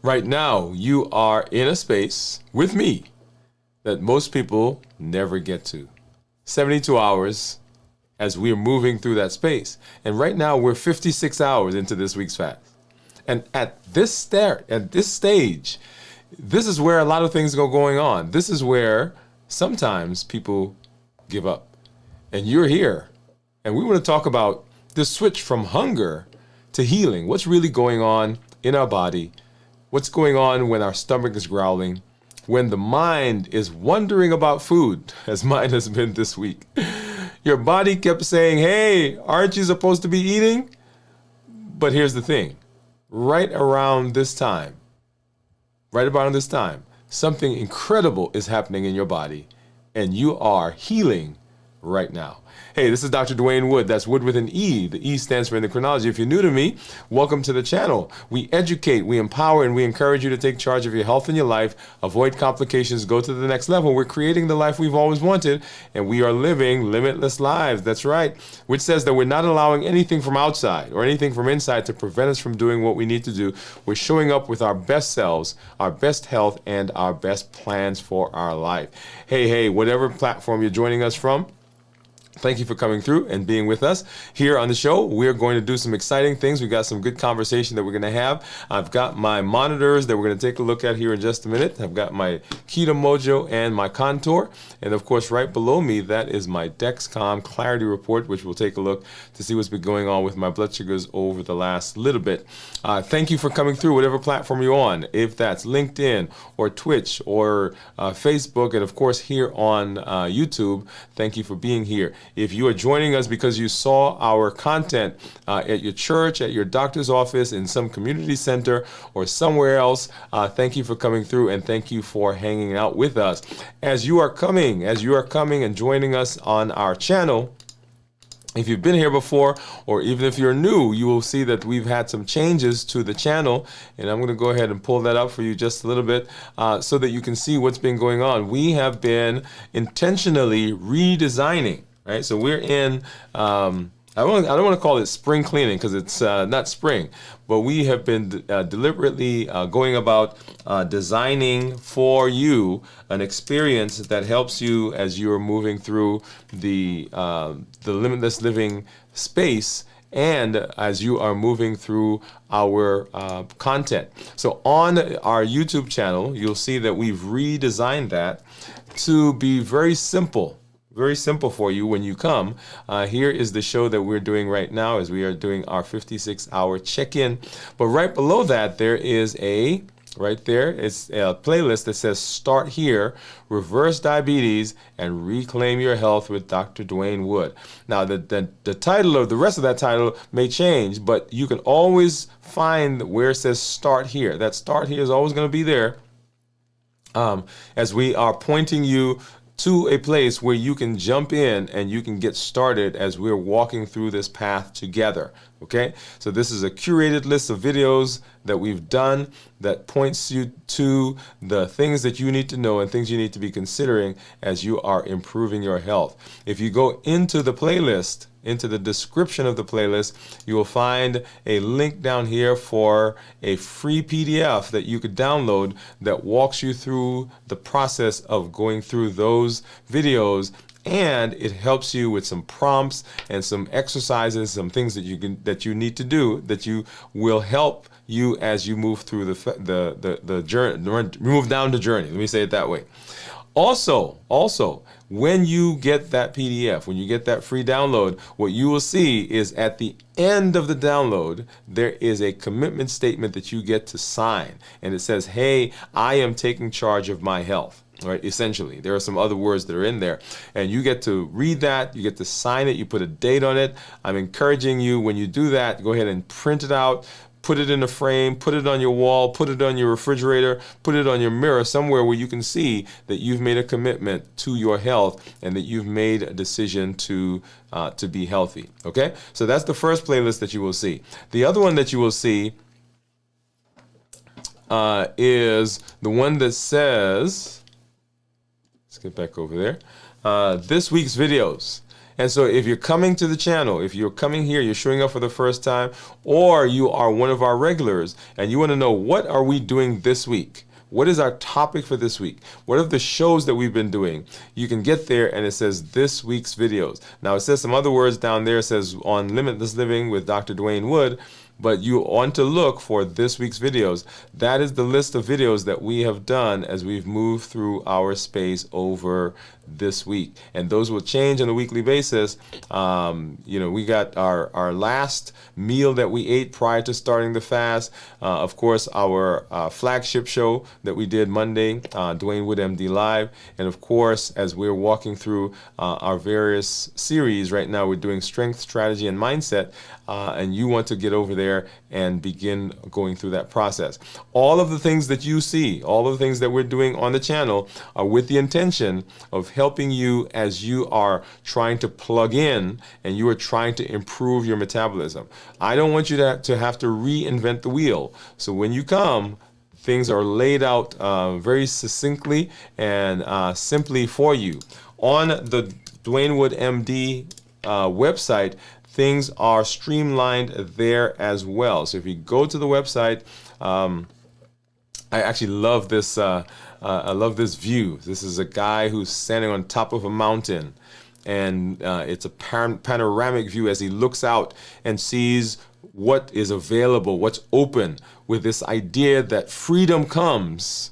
Right now, you are in a space with me that most people never get to. 72 hours as we are moving through that space. And right now, we're 56 hours into this week's fast. And at this stage, this is where a lot of things go going on. This is where sometimes people give up. And you're here. And we want to talk about the switch from hunger to healing. What's really going on in our body? What's going on when our stomach is growling? When the mind is wondering about food, as mine has been this week. Your body kept saying, hey, aren't you supposed to be eating? But here's the thing. Right around this time, something incredible is happening in your body, and you are healing right now. Hey, this is Dr. Dwain Woode. That's Wood with an E. The E stands for endocrinology. If you're new to me, welcome to the channel. We educate, we empower, and we encourage you to take charge of your health and your life, avoid complications, go to the next level. We're creating the life we've always wanted, and we are living limitless lives. That's right. Which says that we're not allowing anything from outside or anything from inside to prevent us from doing what we need to do. We're showing up with our best selves, our best health, and our best plans for our life. Hey, whatever platform you're joining us from, thank you for coming through and being with us here on the show. We're going to do some exciting things. We've got some good conversation that we're going to have. I've got my monitors that we're going to take a look at here in just a minute. I've got my Keto Mojo and my Contour. And of course, right below me, that is my Dexcom Clarity Report, which we'll take a look to see what's been going on with my blood sugars over the last little bit. Thank you for coming through, whatever platform you're on, if that's LinkedIn or Twitch or Facebook, and of course here on YouTube. Thank you for being here. If you are joining us because you saw our content at your church, at your doctor's office, in some community center, or somewhere else, thank you for coming through, and thank you for hanging out with us. As you are coming and joining us on our channel, if you've been here before, or even if you're new, you will see that we've had some changes to the channel, and I'm going to go ahead and pull that up for you just a little bit so that you can see what's been going on. We have been intentionally redesigning. Right, so we're in, I don't want to call it spring cleaning because it's not spring, but we have been deliberately going about designing for you an experience that helps you as you are moving through the limitless living space and as you are moving through our content. So on our YouTube channel, you'll see that we've redesigned that to be very simple for you when you come. Here is the show that we're doing right now as we are doing our 56-hour check-in. But right below that, there is it's a playlist that says Start Here, Reverse Diabetes, and Reclaim Your Health with Dr. Dwain Woode. Now, the title of the rest of that title may change, but you can always find where it says Start Here. That Start Here is always going to be there as we are pointing you to a place where you can jump in and you can get started as we're walking through this path together. Okay, so this is a curated list of videos that we've done that points you to the things that you need to know and things you need to be considering as you are improving your health. If you go into the playlist, into the description of the playlist, you will find a link down here for a free PDF that you could download that walks you through the process of going through those videos. And it helps you with some prompts and some exercises, some things that you need to do that you will help you as you move through the journey, move down the journey. Let me say it that way. Also, when you get that PDF, when you get that free download, what you will see is at the end of the download, there is a commitment statement that you get to sign. And it says, hey, I am taking charge of my health. Right, essentially, there are some other words that are in there, and you get to read that, you get to sign it, you put a date on it. I'm encouraging you, when you do that, go ahead and print it out, put it in a frame, put it on your wall, put it on your refrigerator, put it on your mirror, somewhere where you can see that you've made a commitment to your health and that you've made a decision to be healthy. Okay, so that's the first playlist that you will see. The other one that you will see is the one that says, let's get back over there, this week's videos. And so if you're coming to the channel, if you're coming here, you're showing up for the first time, or you are one of our regulars and you want to know what are we doing this week? What is our topic for this week? What are the shows that we've been doing? You can get there and it says this week's videos. Now it says some other words down there. It says on Limitless Living with Dr. Dwain Woode, but you want to look for this week's videos. That is the list of videos that we have done as we've moved through our space over this week. And those will change on a weekly basis. We got our last meal that we ate prior to starting the fast. Of course, our flagship show that we did Monday, Dwain Woode MD Live. And of course, as we're walking through our various series, right now we're doing strength, strategy, and mindset. And you want to get over there and begin going through that process. All of the things that you see, all of the things that we're doing on the channel are with the intention of helping you as you are trying to plug in and you are trying to improve your metabolism. I don't want you to have to reinvent the wheel. So when you come, things are laid out very succinctly and simply for you. On the Dwain Woode MD website, things are streamlined there as well. So if you go to the website, I actually love this. I love this view. This is a guy who's standing on top of a mountain, and it's a panoramic view as he looks out and sees what is available, what's open, with this idea that freedom comes.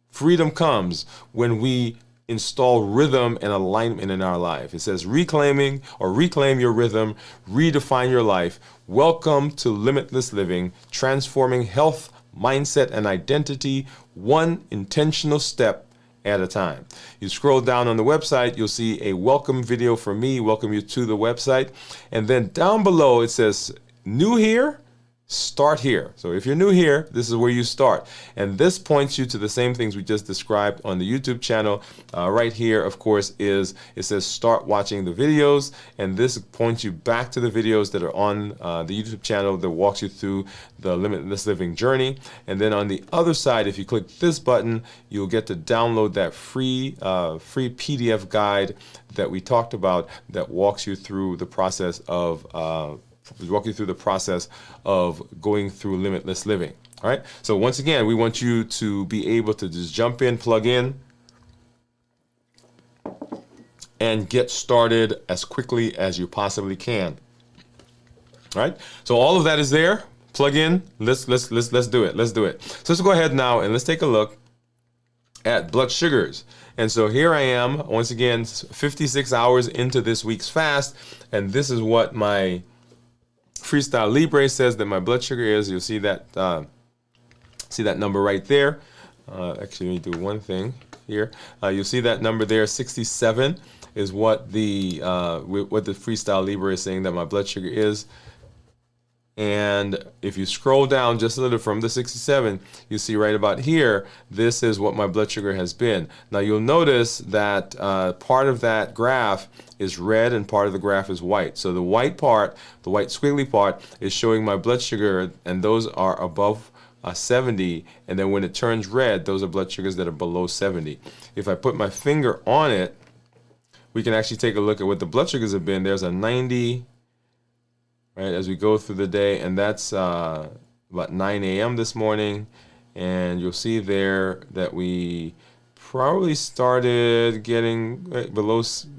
Freedom comes when we install rhythm and alignment in our life. It says reclaim your rhythm, redefine your life. Welcome to Limitless Living, transforming health, mindset, and identity, one intentional step at a time. You scroll down on the website, you'll see a welcome video for me, welcome you to the website. And then down below it says, new here? Start here. So if you're new here, this is where you start. And this points you to the same things we just described on the YouTube channel. Right here, of course, it says start watching the videos. And this points you back to the videos that are on the YouTube channel that walks you through the Limitless Living journey. And then on the other side, if you click this button, you'll get to download that free PDF guide that we talked about that walks you through the process of going through limitless living. All right. So once again, we want you to be able to just jump in, plug in, and get started as quickly as you possibly can. All right. So all of that is there. Plug in. Let's do it. Let's do it. So let's go ahead now and let's take a look at blood sugars. And so here I am once again, 56 hours into this week's fast, and this is what my Freestyle Libre says that my blood sugar is. You'll see that number right there. Actually, let me do one thing here. You'll see that number there, 67, is what the Freestyle Libre is saying that my blood sugar is. And if you scroll down just a little from the 67, you see right about here, this is what my blood sugar has been. Now you'll notice that part of that graph is red and part of the graph is white. So the white part, the white squiggly part, is showing my blood sugar, and those are above 70. And then when it turns red, those are blood sugars that are below 70. If I put my finger on it, we can actually take a look at what the blood sugars have been. There's a 90. Right, as we go through the day, and that's about 9 a.m. this morning, and you'll see there that we probably started getting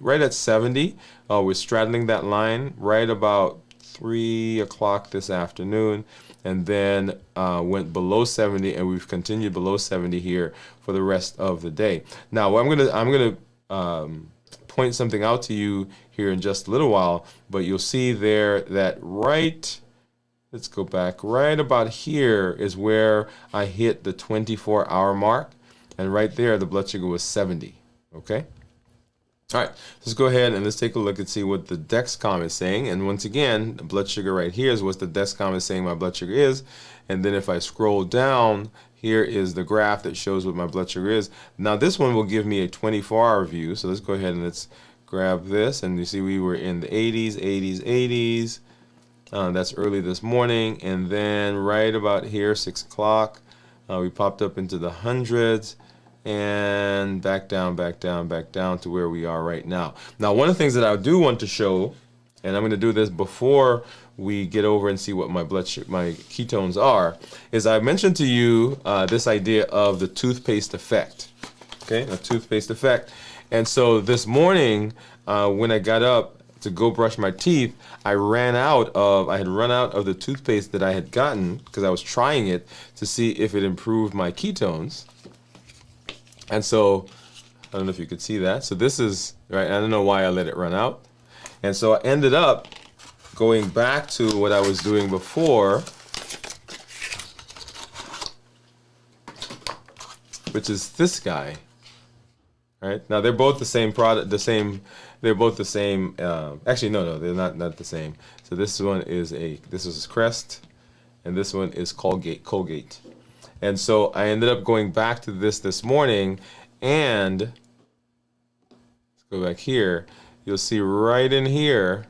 right at 70. We're straddling that line right about 3 o'clock this afternoon, and then went below 70, and we've continued below 70 here for the rest of the day. Now, I'm gonna point something out to you here in just a little while, but you'll see there that let's go back, right about here is where I hit the 24-hour mark, and right there the blood sugar was 70. Okay. All right, let's go ahead and let's take a look and see what the Dexcom is saying. And once again, the blood sugar right here is what the Dexcom is saying my blood sugar is. And then if I scroll down, here is the graph that shows what my blood sugar is. Now this one will give me a 24-hour view. So let's go ahead and let's grab this. And you see we were in the 80s. That's early this morning. And then right about here, 6 o'clock, we popped up into the hundreds. and back down, back down, back down to where we are right now. Now, one of the things that I do want to show, and I'm going to do this before we get over and see what my my ketones are, is I mentioned to you this idea of the toothpaste effect. Okay, a toothpaste effect. And so this morning, when I got up to go brush my teeth, I had run out of the toothpaste that I had gotten because I was trying it to see if it improved my ketones. And so, I don't know if you could see that. So this is, right, I don't know why I let it run out. And so I ended up going back to what I was doing before, which is this guy. Right? Now they're both the same product, they're both the same, actually no, they're not the same. So this one is this is Crest, and this one is Colgate. And so I ended up going back to this morning, and let's go back here. You'll see right in here,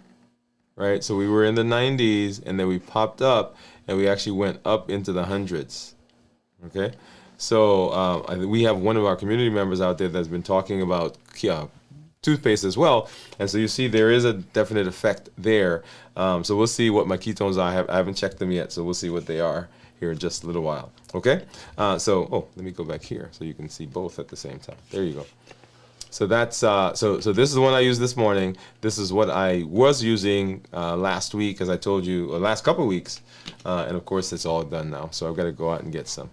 right? So we were in the 90s, and then we popped up, and we actually went up into the hundreds, okay? So we have one of our community members out there that's been talking about toothpaste as well, and so you see there is a definite effect there. So we'll see what my ketones are. I haven't checked them yet, so we'll see what they are here in just a little while. Okay. Let me go back here so you can see both at the same time. There you go. So that's so this is the one I used this morning. This is what I was using last week, as I told you, last couple of weeks. And of course, it's all done now. So I've got to go out and get some.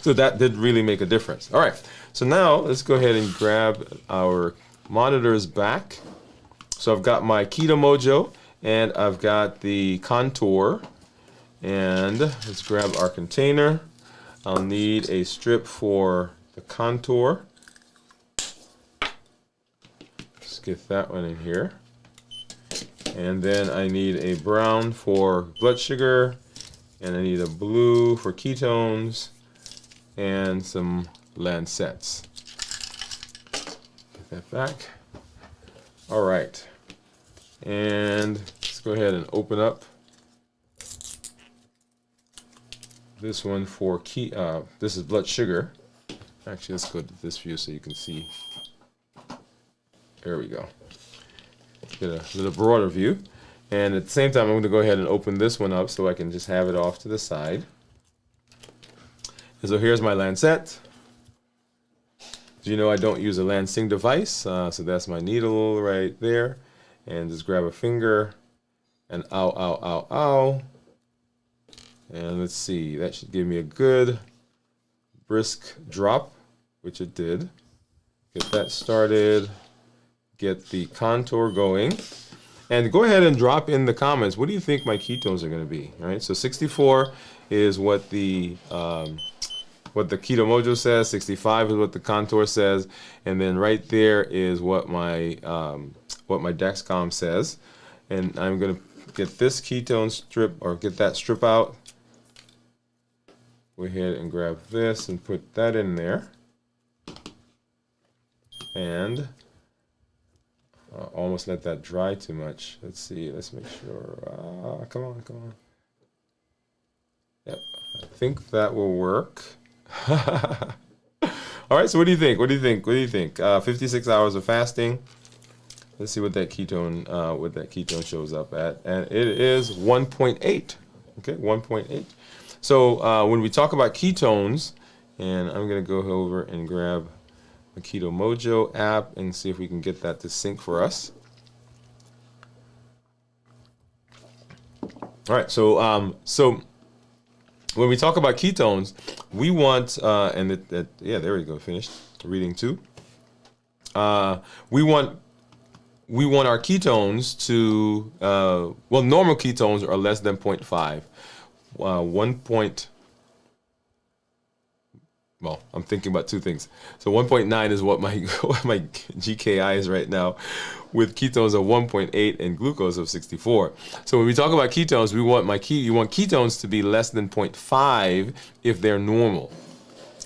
So that did really make a difference. All right. So now let's go ahead and grab our monitors back. So I've got my Keto Mojo, and I've got the Contour. And let's grab our container. I'll need a strip for the Contour. Let's get that one in here. And then I need a brown for blood sugar, and I need a blue for ketones, and some Lancets. Get that back. All right. And let's go ahead and open up this one for this is blood sugar. Actually, let's go to this view so you can see. There we go. Get a little broader view. And at the same time, I'm going to go ahead and open this one up so I can just have it off to the side. And so here's my Lancet. Do you know I don't use a lancing device? So that's my needle right there. And just grab a finger and ow, ow, ow, ow. And let's see, that should give me a good brisk drop, which it did. Get that started. Get the Contour going, and go ahead and drop in the comments. What do you think my ketones are going to be? All right, so 64 is what the Keto Mojo says. 65 is what the Contour says, and then right there is what my Dexcom says. And I'm going to get this ketone strip, or get that strip out. Go ahead and grab this and put that in there, and almost let that dry too much. Let's see. Let's make sure. Come on. Yep. I think that will work. All right. So what do you think? 56 hours of fasting. Let's see what that ketone shows up at, and it is 1.8. Okay, 1.8. So when we talk about ketones, and I'm gonna go over and grab the Keto Mojo app and see if we can get that to sync for us. All right, so when we talk about ketones, we want yeah, there we go, finished reading 2. We want our ketones to normal ketones are less than 0.5. I'm thinking about 2 things. So 1.9 is what my GKI is right now, with ketones of 1.8 and glucose of 64. So when we talk about ketones, you want ketones to be less than 0.5 if they're normal.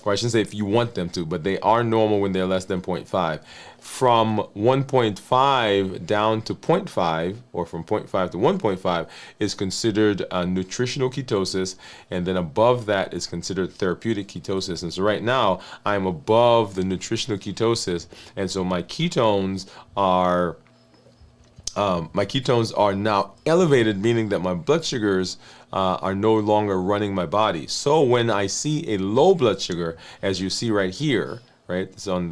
or I shouldn't say if you want them to, but they are normal when they're less than 0.5. From 1.5 down to 0.5, or from 0.5 to 1.5, is considered nutritional ketosis, and then above that is considered therapeutic ketosis. And so right now, I'm above the nutritional ketosis, and so my ketones are now elevated, meaning that my blood sugars are no longer running my body. So when I see a low blood sugar, as you see right here, right, it's on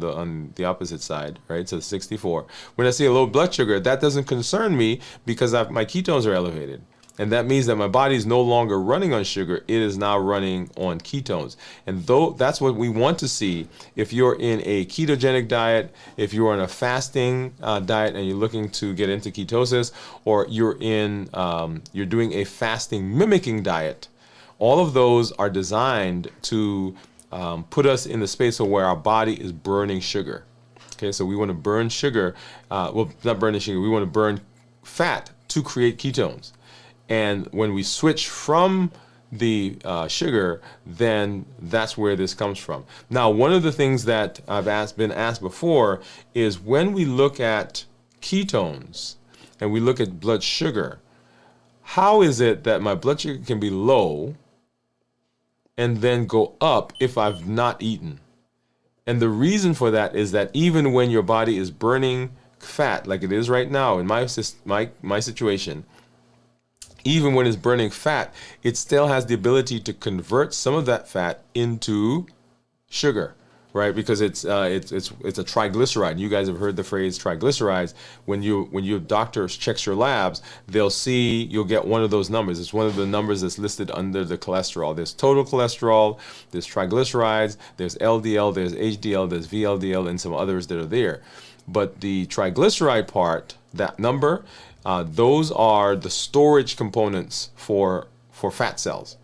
the opposite side, right, so 64. When I see a low blood sugar, that doesn't concern me because my ketones are elevated. And that means that my body is no longer running on sugar, it is now running on ketones. And though that's what we want to see, if you're in a ketogenic diet, if you're on a fasting diet and you're looking to get into ketosis, or you're doing a fasting mimicking diet, all of those are designed to put us in the space of where our body is burning sugar. Okay, so we want to burn sugar, not burning sugar, we want to burn fat to create ketones. And when we switch from the sugar, then that's where this comes from. Now, one of the things that I've been asked before is when we look at ketones and we look at blood sugar, how is it that my blood sugar can be low and then go up if I've not eaten? And the reason for that is that even when your body is burning fat, like it is right now in my situation, even when it's burning fat, it still has the ability to convert some of that fat into sugar, right? Because it's a triglyceride. You guys have heard the phrase triglycerides. When your doctor checks your labs, you'll get one of those numbers. It's one of the numbers that's listed under the cholesterol. There's total cholesterol, there's triglycerides, there's LDL, there's HDL, there's VLDL, and some others that are there. But the triglyceride part, that number, those are the storage components for fat cells.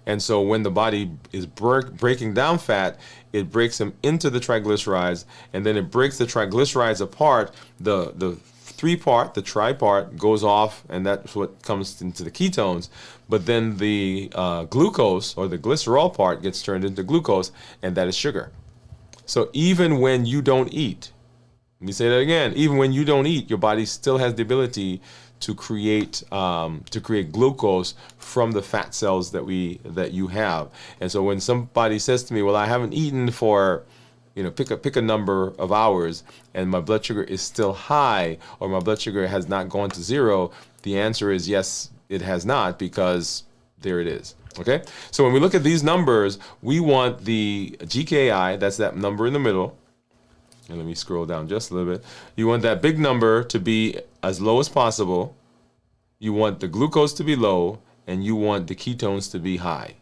And so when the body is breaking down fat, it breaks them into the triglycerides, and then it breaks the triglycerides apart. The three-part, the tri-part, goes off, and that's what comes into the ketones. But then the glucose, or the glycerol part, gets turned into glucose, and that is sugar. So even when you don't eat, let me say that again. Even when you don't eat, your body still has the ability to create glucose from the fat cells that you have. And so when somebody says to me, "Well, I haven't eaten for, pick a number of hours, and my blood sugar is still high, or my blood sugar has not gone to zero," the answer is yes, it has not, because there it is. Okay. So when we look at these numbers, we want the GKI. That's that number in the middle. And let me scroll down just a little bit. You want that big number to be as low as possible. You want the glucose to be low, and you want the ketones to be high.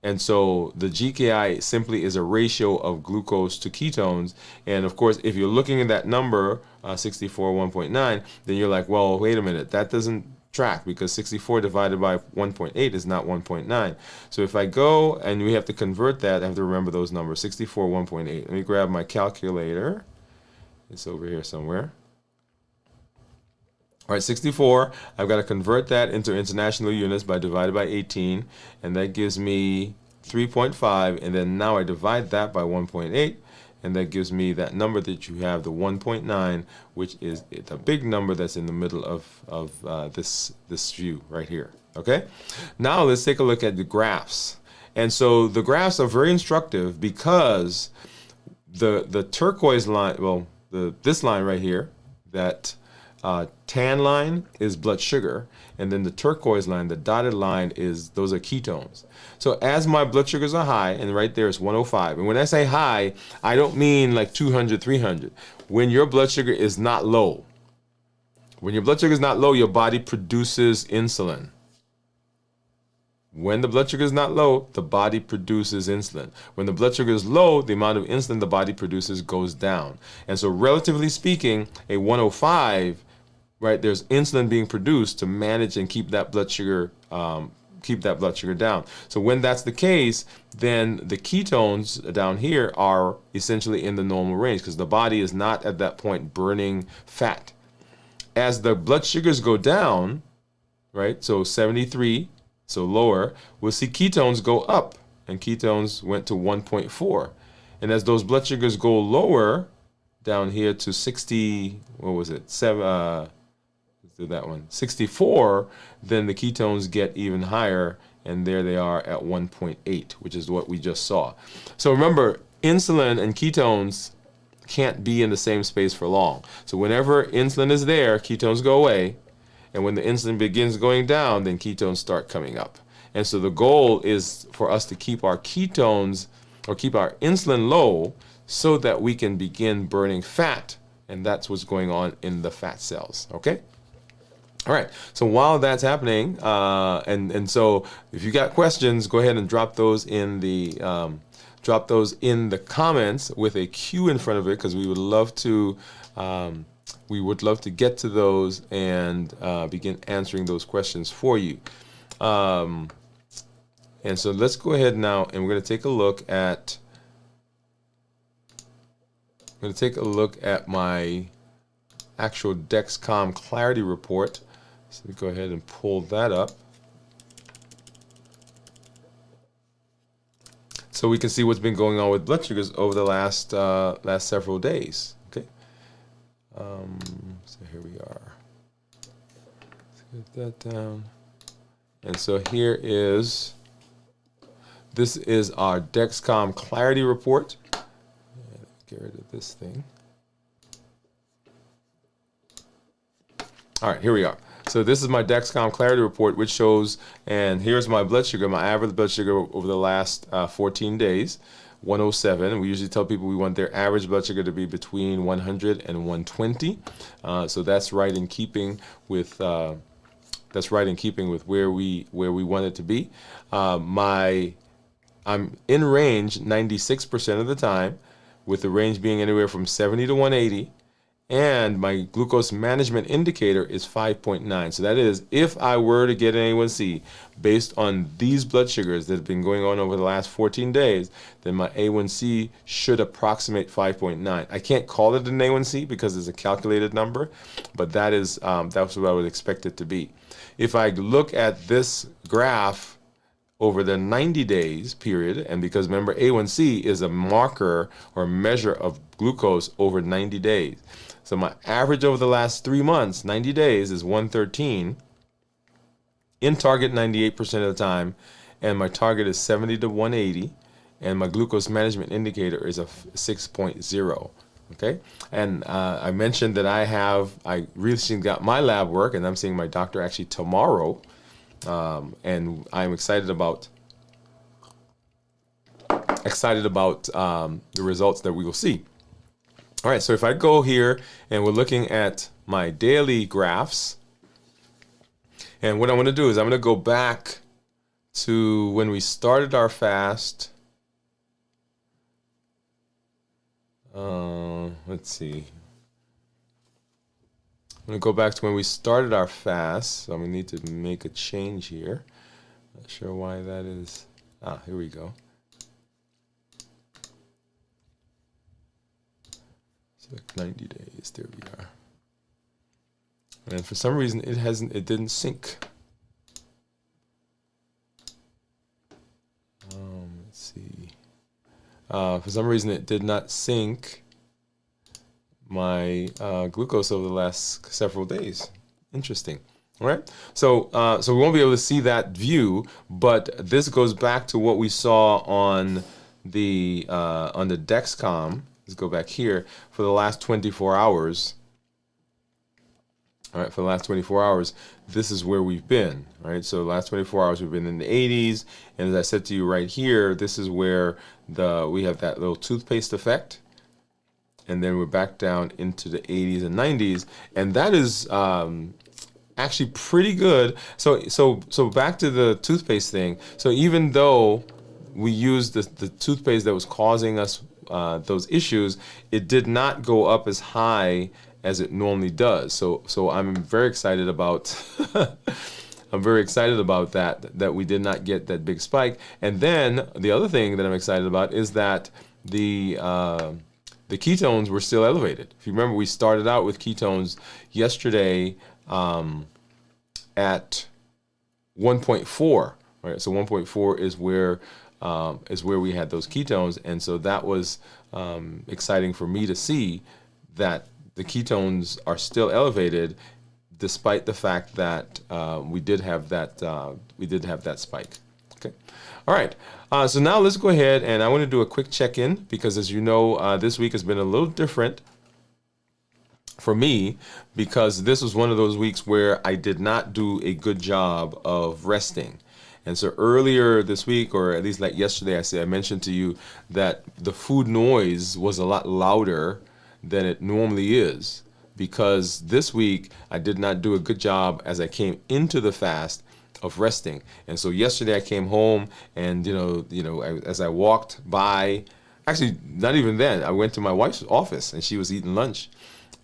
And so the GKI simply is a ratio of glucose to ketones. And of course, if you're looking at that number, 64, 1.9, then you're like, well, wait a minute, that doesn't track, because 64 divided by 1.8 is not 1.9. So if I go, and we have to convert that, I have to remember those numbers, 64, 1.8. Let me grab my calculator. It's over here somewhere. All right, 64, I've got to convert that into international units by divided by 18, and that gives me 3.5, and then now I divide that by 1.8, and that gives me that number that you have, the 1.9, which is the big number that's in the middle of this view right here. Okay? Now let's take a look at the graphs. And so the graphs are very instructive because the turquoise line, this line right here, that tan line is blood sugar, and then the turquoise line, the dotted line, those are ketones. So as my blood sugars are high, and right there is 105, and when I say high, I don't mean like 200, 300. When your blood sugar is not low, your body produces insulin. When the blood sugar is not low, the body produces insulin. When the blood sugar is low, the amount of insulin the body produces goes down. And so relatively speaking, a 105, right, there's insulin being produced to manage and keep that blood sugar down. So when that's the case, then the ketones down here are essentially in the normal range, because the body is not at that point burning fat. As the blood sugars go down, right, so 73, so lower, we'll see ketones go up. and ketones went to 1.4. And as those blood sugars go lower down here to 60, what was it? Let's do that one. 64, then the ketones get even higher, and there they are at 1.8, which is what we just saw. So remember, insulin and ketones can't be in the same space for long. So whenever insulin is there, ketones go away. And when the insulin begins going down, then ketones start coming up. And so the goal is for us to keep our ketones or keep our insulin low so that we can begin burning fat. And that's what's going on in the fat cells. Okay? All right. So while that's happening, and so if you got questions, go ahead and drop those in the comments with a Q in front of it, because we would love to get to those and begin answering those questions for you. And so let's go ahead now, and we're going to take a look at my actual Dexcom Clarity report. So we go ahead and pull that up, so we can see what's been going on with blood sugars over the last several days. Okay. So here we are. Let's get that down. And so this is our Dexcom Clarity report. Get rid of this thing. All right, here we are. So this is my Dexcom Clarity report, which shows, and here's my blood sugar, my average blood sugar over the last 14 days, 107. We usually tell people we want their average blood sugar to be between 100 and 120. So that's right in keeping with where we want it to be. I'm in range 96% of the time, with the range being anywhere from 70 to 180. And my glucose management indicator is 5.9. So that is, if I were to get an A1C based on these blood sugars that have been going on over the last 14 days, then my A1C should approximate 5.9. I can't call it an A1C because it's a calculated number, but that's what I would expect it to be. If I look at this graph over the 90 days period, and because remember, A1C is a marker or measure of glucose over 90 days. So my average over the last 3 months, 90 days, is 113, in target 98% of the time, and my target is 70 to 180, and my glucose management indicator is a 6.0. Okay, and I mentioned that I recently got my lab work, and I'm seeing my doctor actually tomorrow, and I'm excited about the results that we will see. All right, so if I go here and we're looking at my daily graphs, and what I want to do is I'm going to go back to when we started our fast. Let's see. I'm going to go back to when we started our fast. So I'm going to need to make a change here. Not sure why that is. Here we go. Select 90 days. There we are. And for some reason it didn't sync. Let's see. For some reason it did not sync my glucose over the last several days. Interesting. All right. So we won't be able to see that view, but this goes back to what we saw on the Dexcom. Let's go back here for the last 24 hours. All right, for the last 24 hours, this is where we've been, right? So the last 24 hours, we've been in the 80s. And as I said to you right here, this is where we have that little toothpaste effect. And then we're back down into the 80s and 90s. And that is actually pretty good. So back to the toothpaste thing. So even though we used the toothpaste that was causing us those issues, it did not go up as high as it normally does. So I'm very excited about that we did not get that big spike. And then the other thing that I'm excited about is that the ketones were still elevated. If you remember, we started out with ketones yesterday at 1.4, right? So 1.4 is where is where we had those ketones. And so that was exciting for me to see that the ketones are still elevated despite the fact that we did have that spike. Okay. All right. So now let's go ahead, and I want to do a quick check-in because, as you know, this week has been a little different for me because this was one of those weeks where I did not do a good job of resting. And so earlier this week, or at least like yesterday, I mentioned to you that the food noise was a lot louder than it normally is, because this week I did not do a good job as I came into the fast of resting. And so yesterday I came home, and as I walked by, actually not even then, I went to my wife's office and she was eating lunch,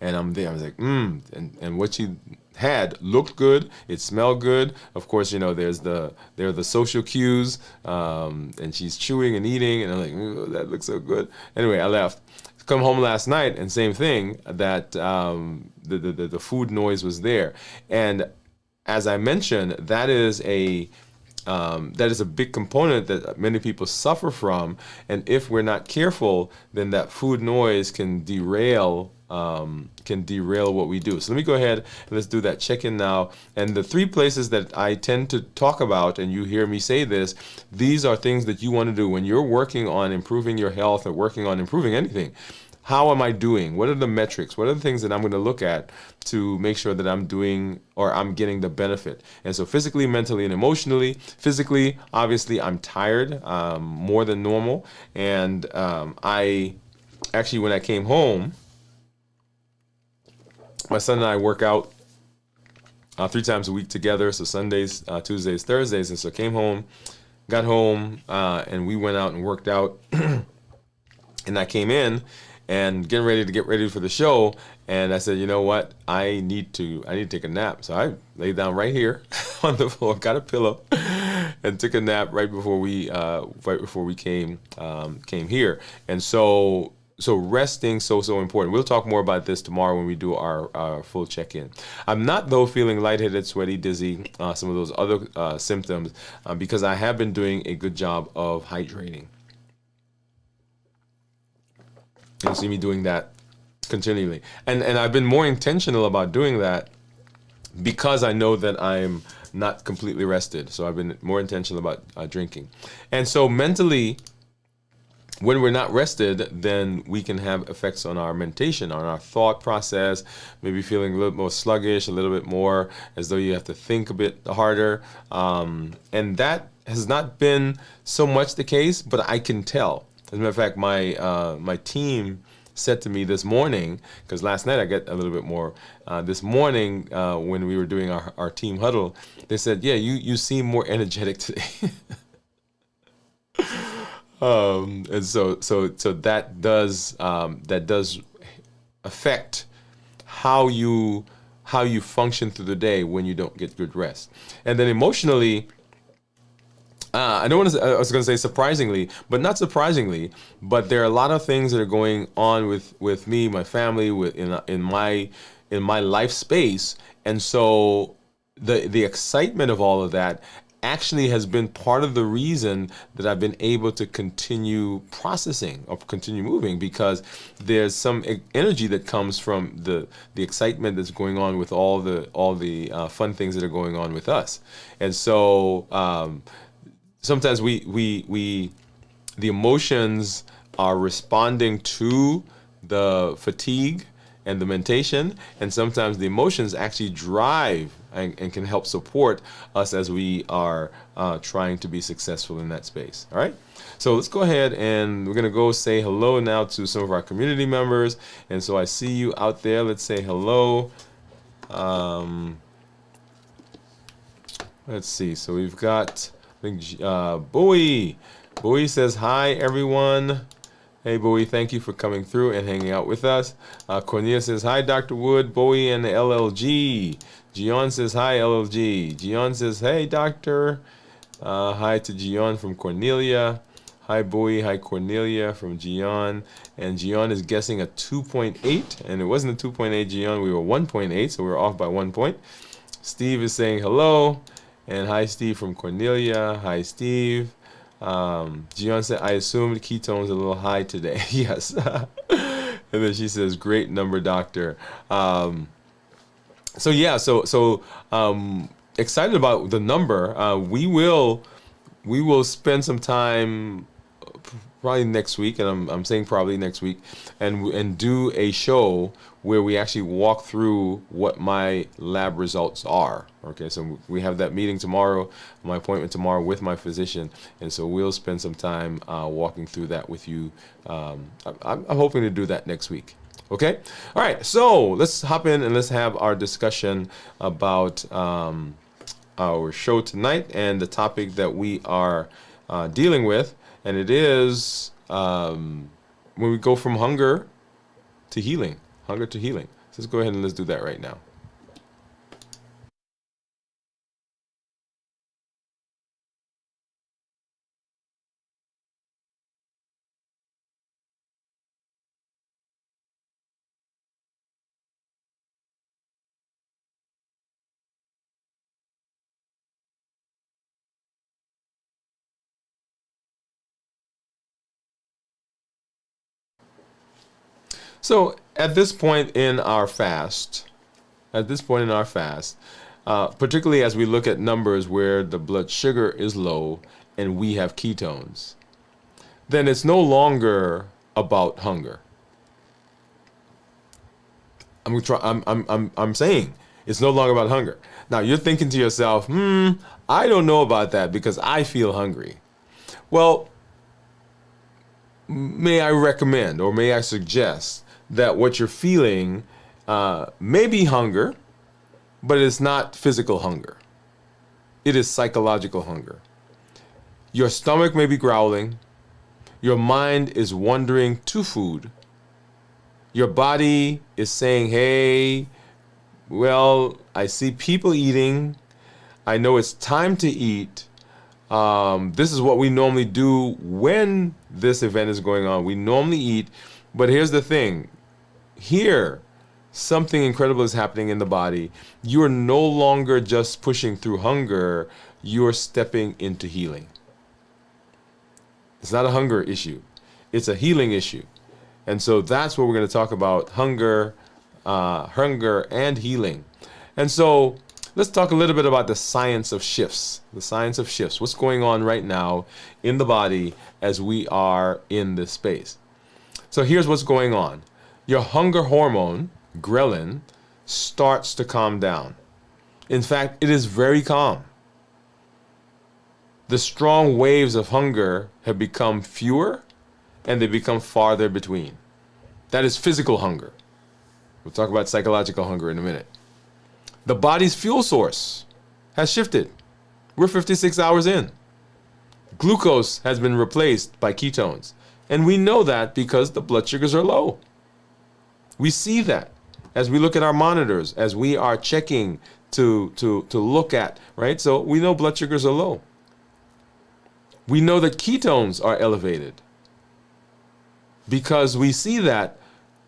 and I'm there. I was like, and what she had looked good. It smelled good. Of course, there are the social cues, and she's chewing and eating, and I'm like, that looks so good. Anyway, I left. Come home last night, and same thing. That the food noise was there, and as I mentioned, that is a big component that many people suffer from, and if we're not careful, then that food noise can derail what we do. So let me go ahead and let's do that check-in now. And the 3 places that I tend to talk about, and you hear me say this, these are things that you want to do when you're working on improving your health or working on improving anything. How am I doing? What are the metrics? What are the things that I'm going to look at to make sure that I'm doing or I'm getting the benefit? And so physically, mentally, and emotionally. Physically, obviously, I'm tired more than normal. And I actually, when I came home, my son and I work out 3 times a week together. So Sundays, Tuesdays, Thursdays. And so came home, got home, and we went out and worked out. And I came in and get ready for the show, and I said, you know what, I need to take a nap. So I laid down right here on the floor, got a pillow, and took a nap right before we came here. And so resting so important. We'll talk more about this tomorrow when we do our full check-in. I'm not, though, feeling lightheaded, sweaty, dizzy, some of those other symptoms, because I have been doing a good job of hydrating. You'll see me doing that continually. And I've been more intentional about doing that because I know that I'm not completely rested. So I've been more intentional about drinking. And so mentally, when we're not rested, then we can have effects on our mentation, on our thought process, maybe feeling a little more sluggish, a little bit more as though you have to think a bit harder. And that has not been so much the case, but I can tell. As a matter of fact, my team said to me this morning, because last night I got a little bit more, this morning when we were doing our team huddle, they said, yeah, you seem more energetic today. And so that does affect how you function through the day when you don't get good rest. And then emotionally, I was going to say surprisingly, but not surprisingly, but there are a lot of things that are going on with me, my family, in my life space. And so the excitement of all of that actually has been part of the reason that I've been able to continue processing or continue moving, because there's some energy that comes from the excitement that's going on with all the fun things that are going on with us. And so sometimes the emotions are responding to the fatigue and the mentation, and sometimes the emotions actually drive and can help support us as we are trying to be successful in that space. All right, so let's go ahead and we're gonna go say hello now to some of our community members. And so I see you out there. Let's say hello. Let's see. So we've got, I think, Bowie. Bowie says hi, everyone. Hey, Bowie, thank you for coming through and hanging out with us. Cornelia says, hi, Dr. Woode, Bowie, and LLG. Gion says, hi, LLG. Gion says, hey, doctor. Hi to Gion from Cornelia. Hi, Bowie. Hi, Cornelia from Gion. And Gion is guessing a 2.8, and it wasn't a 2.8, Gion. We were 1.8, so we were off by 1 point. Steve is saying hello. And hi, Steve from Cornelia. Hi, Steve. Gian said, I assumed ketones a little high today. Yes. And then she says, great number, doctor. So yeah, excited about the number. We will spend some time probably next week, and I'm saying probably next week, and do a show where we actually walk through what my lab results are. Okay, so we have that meeting tomorrow, my appointment tomorrow with my physician, and so we'll spend some time walking through that with you. I'm hoping to do that next week. Okay, all right. So let's hop in and let's have our discussion about our show tonight and the topic that we are dealing with. And it is when we go from hunger to healing. Hunger to healing. So let's go ahead and let's do that right now. So at this point in our fast, particularly as we look at numbers where the blood sugar is low and we have ketones, then it's no longer about hunger. I'm saying it's no longer about hunger. Now you're thinking to yourself, I don't know about that because I feel hungry. Well, may I recommend or may I suggest that what you're feeling may be hunger, but it's not physical hunger. It is psychological hunger. Your stomach may be growling. Your mind is wandering to food. Your body is saying, hey, well, I see people eating. I know it's time to eat. This is what we normally do when this event is going on. We normally eat, but here's the thing. Here, something incredible is happening in the body. You are no longer just pushing through hunger. You are stepping into healing. It's not a hunger issue. It's a healing issue. And so that's what we're going to talk about, hunger and healing. And so let's talk a little bit about the science of shifts. The science of shifts. What's going on right now in the body as we are in this space. So here's what's going on. Your hunger hormone, ghrelin, starts to calm down. In fact, it is very calm. The strong waves of hunger have become fewer and they become farther between. That is physical hunger. We'll talk about psychological hunger in a minute. The body's fuel source has shifted. We're 56 hours in. Glucose has been replaced by ketones. And we know that because the blood sugars are low. We see that as we look at our monitors, as we are checking to look at, right? So we know blood sugars are low. We know that ketones are elevated because we see that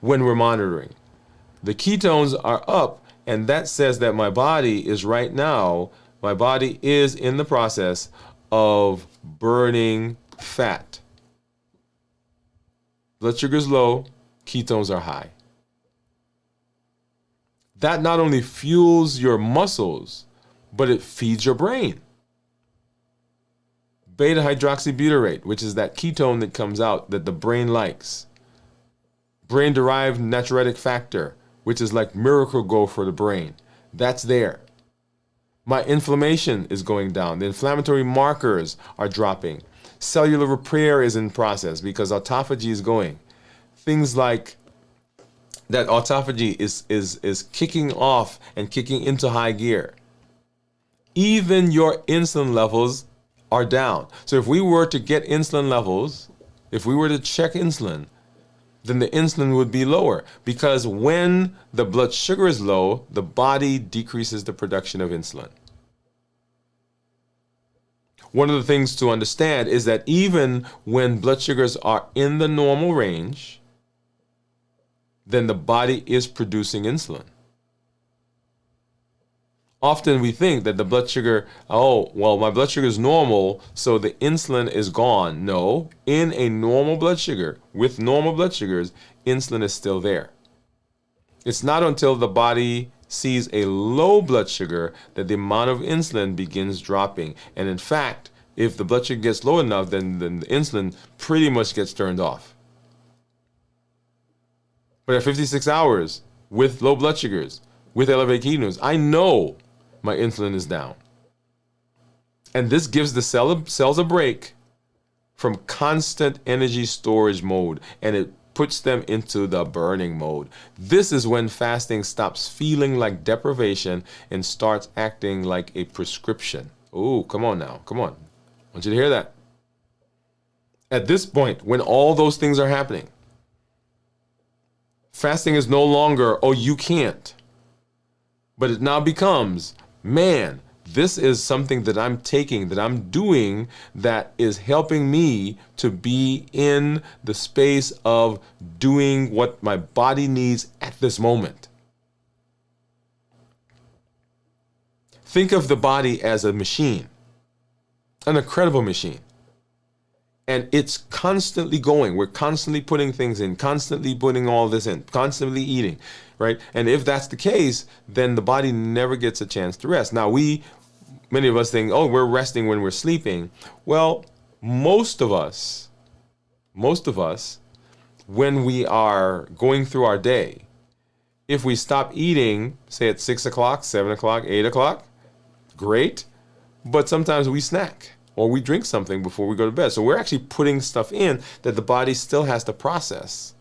when we're monitoring. The ketones are up, and that says that my body is in the process of burning fat. Blood sugar is low, ketones are high. That not only fuels your muscles, but it feeds your brain. Beta hydroxybutyrate, which is that ketone that comes out that the brain likes. Brain-derived natriuretic factor, which is like Miracle-Gro for the brain. That's there. My inflammation is going down. The inflammatory markers are dropping. Cellular repair is in process because autophagy is going. Things like that autophagy is kicking off and kicking into high gear. Even your insulin levels are down. So if we were to get insulin levels, if we were to check insulin, then the insulin would be lower because when the blood sugar is low, the body decreases the production of insulin. One of the things to understand is that even when blood sugars are in the normal range, then the body is producing insulin. Often we think that the blood sugar, oh, well, my blood sugar is normal, so the insulin is gone. No, in a normal blood sugar, with normal blood sugars, insulin is still there. It's not until the body sees a low blood sugar that the amount of insulin begins dropping. And in fact, if the blood sugar gets low enough, then the insulin pretty much gets turned off. But at 56 hours, with low blood sugars, with elevated ketones, I know my insulin is down. And this gives the cells a break from constant energy storage mode, and it puts them into the burning mode. This is when fasting stops feeling like deprivation and starts acting like a prescription. Oh, come on now. Come on. I want you to hear that. At this point, when all those things are happening, fasting is no longer, oh, you can't. But it now becomes, man, this is something that I'm taking, that I'm doing, that is helping me to be in the space of doing what my body needs at this moment. Think of the body as a machine, an incredible machine. And it's constantly going. We're constantly putting things in, constantly putting all this in, constantly eating, right? And if that's the case, then the body never gets a chance to rest. Now, many of us think, oh, we're resting when we're sleeping. Well, most of us, when we are going through our day, if we stop eating, say at 6 o'clock, 7 o'clock, 8 o'clock, great. But sometimes we snack or we drink something before we go to bed. So we're actually putting stuff in that the body still has to process.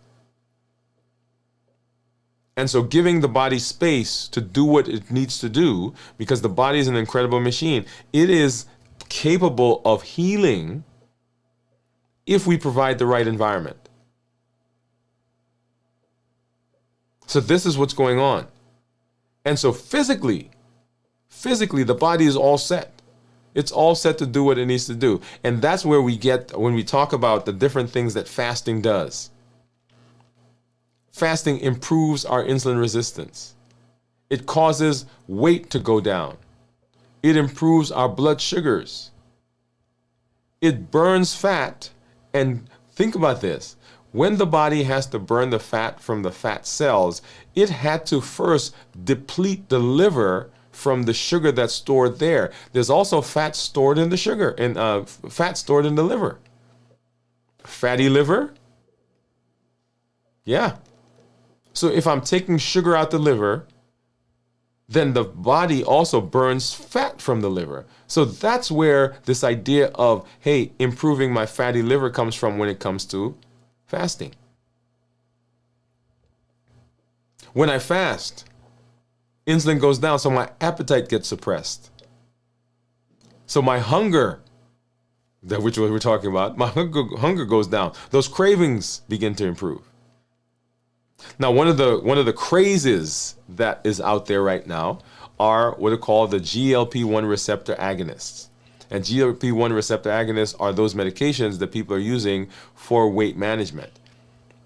And so giving the body space to do what it needs to do, because the body is an incredible machine, it is capable of healing if we provide the right environment. So this is what's going on. And so physically, the body is all set. It's all set to do what it needs to do. And that's where we get, when we talk about the different things that fasting does. Fasting improves our insulin resistance. It causes weight to go down. It improves our blood sugars. It burns fat. And think about this. When the body has to burn the fat from the fat cells, it had to first deplete the liver from the sugar that's stored there. There's also fat stored in the sugar, and fat stored in the liver. Fatty liver? Yeah. So if I'm taking sugar out the liver, then the body also burns fat from the liver. So that's where this idea of, hey, improving my fatty liver comes from when it comes to fasting. When I fast, insulin goes down, so my appetite gets suppressed. So my hunger, which we're talking about, my hunger goes down. Those cravings begin to improve. Now, one of the crazes that is out there right now are what are called the GLP-1 receptor agonists. And GLP-1 receptor agonists are those medications that people are using for weight management.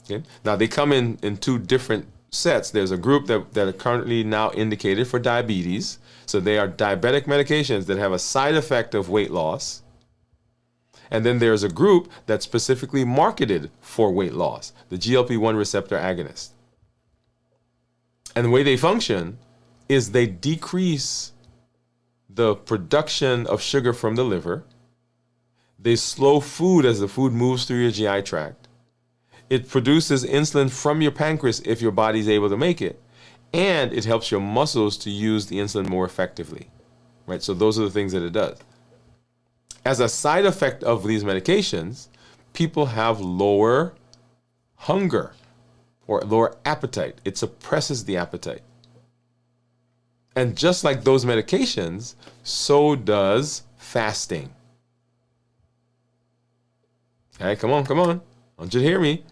Okay? Now, they come in two different sets. There's a group that are currently now indicated for diabetes. So they are diabetic medications that have a side effect of weight loss. And then there's a group that's specifically marketed for weight loss, the GLP-1 receptor agonist. And the way they function is they decrease the production of sugar from the liver. They slow food as the food moves through your GI tract. It produces insulin from your pancreas if your body's able to make it. And it helps your muscles to use the insulin more effectively. Right? So those are the things that it does. As a side effect of these medications, people have lower hunger or lower appetite. It suppresses the appetite. And just like those medications, so does fasting. Okay, come on. I want you to hear me.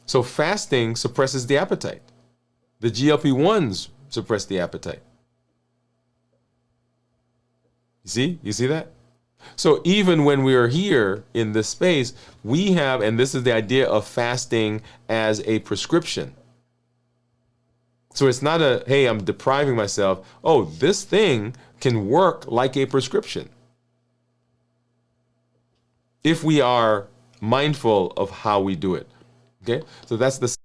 So fasting suppresses the appetite. The GLP-1s suppress the appetite. You see that? So even when we are here in this space, we have, and this is the idea of fasting as a prescription. So it's not a, hey, I'm depriving myself. Oh, this thing can work like a prescription if we are mindful of how we do it. Okay? So that's the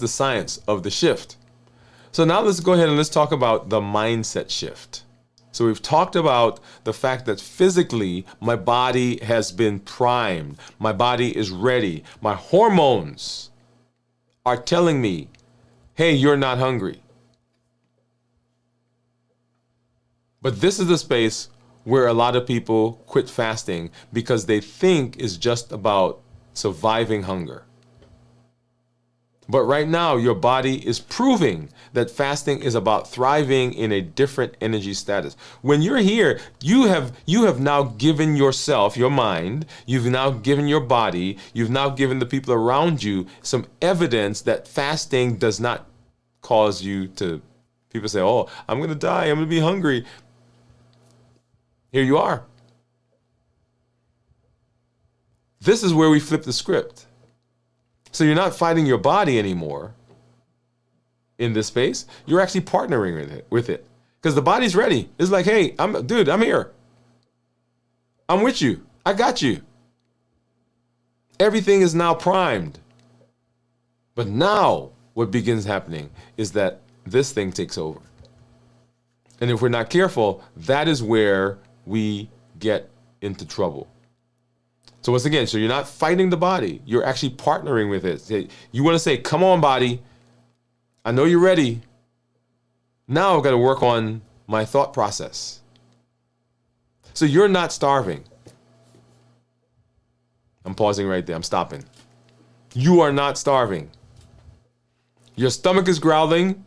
science of the shift. So now let's go ahead and let's talk about the mindset shift. So we've talked about the fact that physically my body has been primed. My body is ready. My hormones are telling me, hey, you're not hungry. But this is the space where a lot of people quit fasting because they think it's just about surviving hunger. But right now, your body is proving that fasting is about thriving in a different energy status. When you're here, you have now given yourself, your mind, you've now given your body, you've now given the people around you some evidence that fasting does not cause you to, people say, oh, I'm going to die, I'm going to be hungry. Here you are. This is where we flip the script. So you're not fighting your body anymore in this space. You're actually partnering with it. Because the body's ready. It's like, hey, I'm here. I'm with you. I got you. Everything is now primed. But now what begins happening is that this thing takes over. And if we're not careful, that is where we get into trouble. So once again, so you're not fighting the body. You're actually partnering with it. You want to say, come on, body. I know you're ready. Now I've got to work on my thought process. So you're not starving. I'm pausing right there. I'm stopping. You are not starving. Your stomach is growling.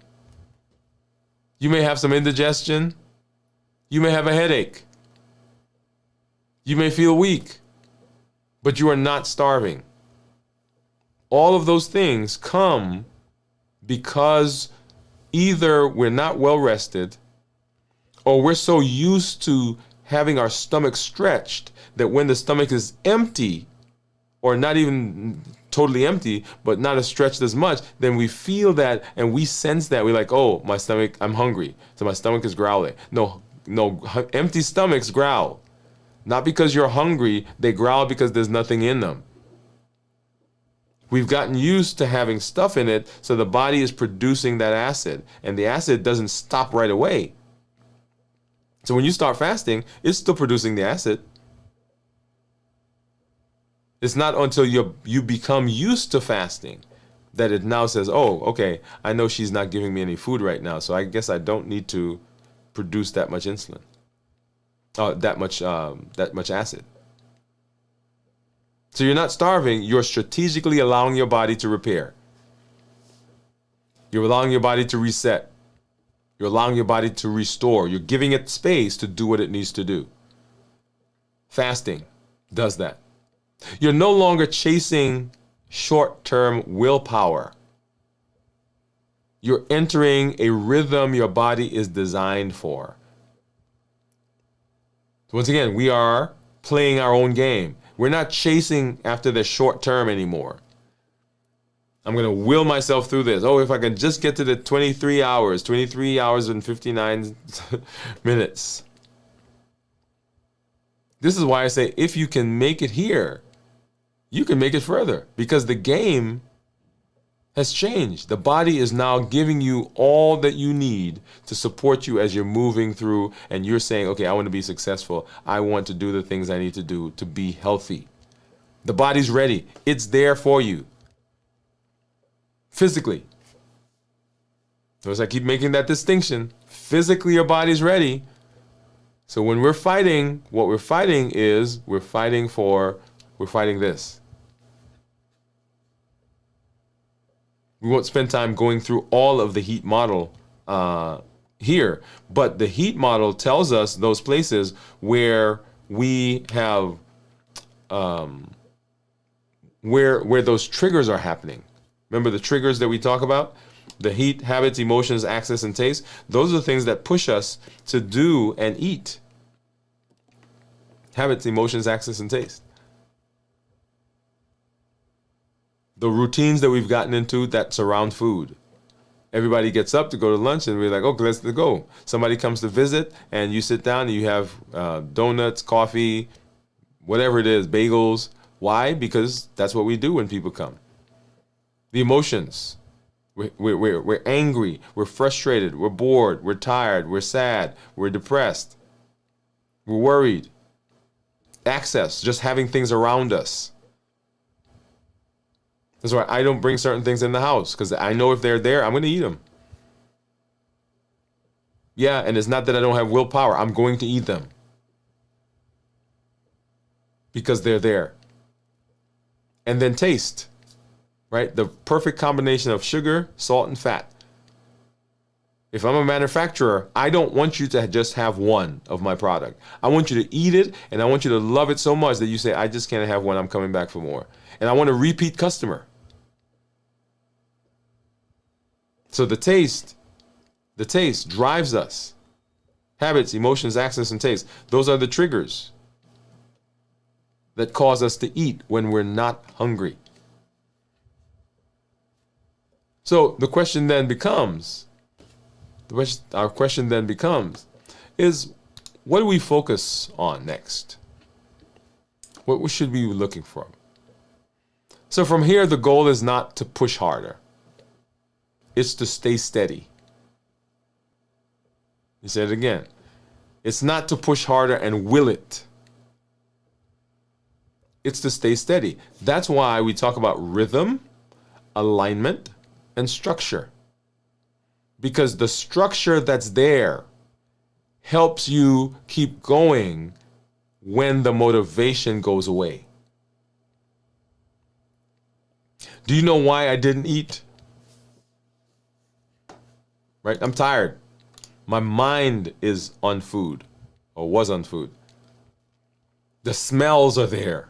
You may have some indigestion. You may have a headache. You may feel weak. But you are not starving. All of those things come because either we're not well rested or we're so used to having our stomach stretched that when the stomach is empty, or not even totally empty, but not as stretched as much, then we feel that and we sense that. We're like, oh, my stomach, I'm hungry. So my stomach is growling. No, empty stomachs growl. Not because you're hungry, they growl because there's nothing in them. We've gotten used to having stuff in it, so the body is producing that acid, and the acid doesn't stop right away. So when you start fasting, it's still producing the acid. It's not until you become used to fasting that it now says, oh, okay, I know she's not giving me any food right now, so I guess I don't need to produce that much insulin. That much acid. So you're not starving, you're strategically allowing your body to repair. You're allowing your body to reset. You're allowing your body to restore. You're giving it space to do what it needs to do. Fasting does that. You're no longer chasing short-term willpower. You're entering a rhythm your body is designed for. Once again, we are playing our own game. We're not chasing after the short term anymore. I'm going to will myself through this. Oh, if I can just get to the 23 hours and 59 minutes. This is why I say if you can make it here, you can make it further, because the game has changed. The body is now giving you all that you need to support you as you're moving through, and you're saying, okay, I want to be successful. I want to do the things I need to do to be healthy. The body's ready. It's there for you. Physically. Notice I keep making that distinction. Physically, your body's ready. So when we're fighting, what we're fighting is, we're fighting this. We won't spend time going through all of the heat model here, but the heat model tells us those places where we have, where those triggers are happening. Remember the triggers that we talk about? The heat, habits, emotions, access, and taste. Those are the things that push us to do and eat. Habits, emotions, access, and taste. the routines that we've gotten into that surround food. Everybody gets up to go to lunch and we're like, okay, let's go. Somebody comes to visit and you sit down and you have donuts, coffee, whatever it is, bagels. Why? Because that's what we do when people come. The emotions. We're angry, we're frustrated, we're bored, we're tired, we're sad, we're depressed, we're worried. Access, just having things around us. That's why I don't bring certain things in the house, because I know if they're there, I'm going to eat them. Yeah, and it's not that I don't have willpower. I'm going to eat them. Because they're there. And then taste, right? The perfect combination of sugar, salt, and fat. If I'm a manufacturer, I don't want you to just have one of my product. I want you to eat it, and I want you to love it so much that you say, I just can't have one, I'm coming back for more. And I want a repeat customer. So the taste drives us. Habits, emotions, access, and taste. Those are the triggers that cause us to eat when we're not hungry. So the question then becomes, our question then becomes, is what do we focus on next? What should we be looking for? So from here, the goal is not to push harder. It's to stay steady. You said it again. It's not to push harder and will it. It's to stay steady. That's why we talk about rhythm, alignment, and structure. Because the structure that's there helps you keep going when the motivation goes away. Do you know why I didn't eat? Right? I'm tired. My mind is on food, or was on food. The smells are there.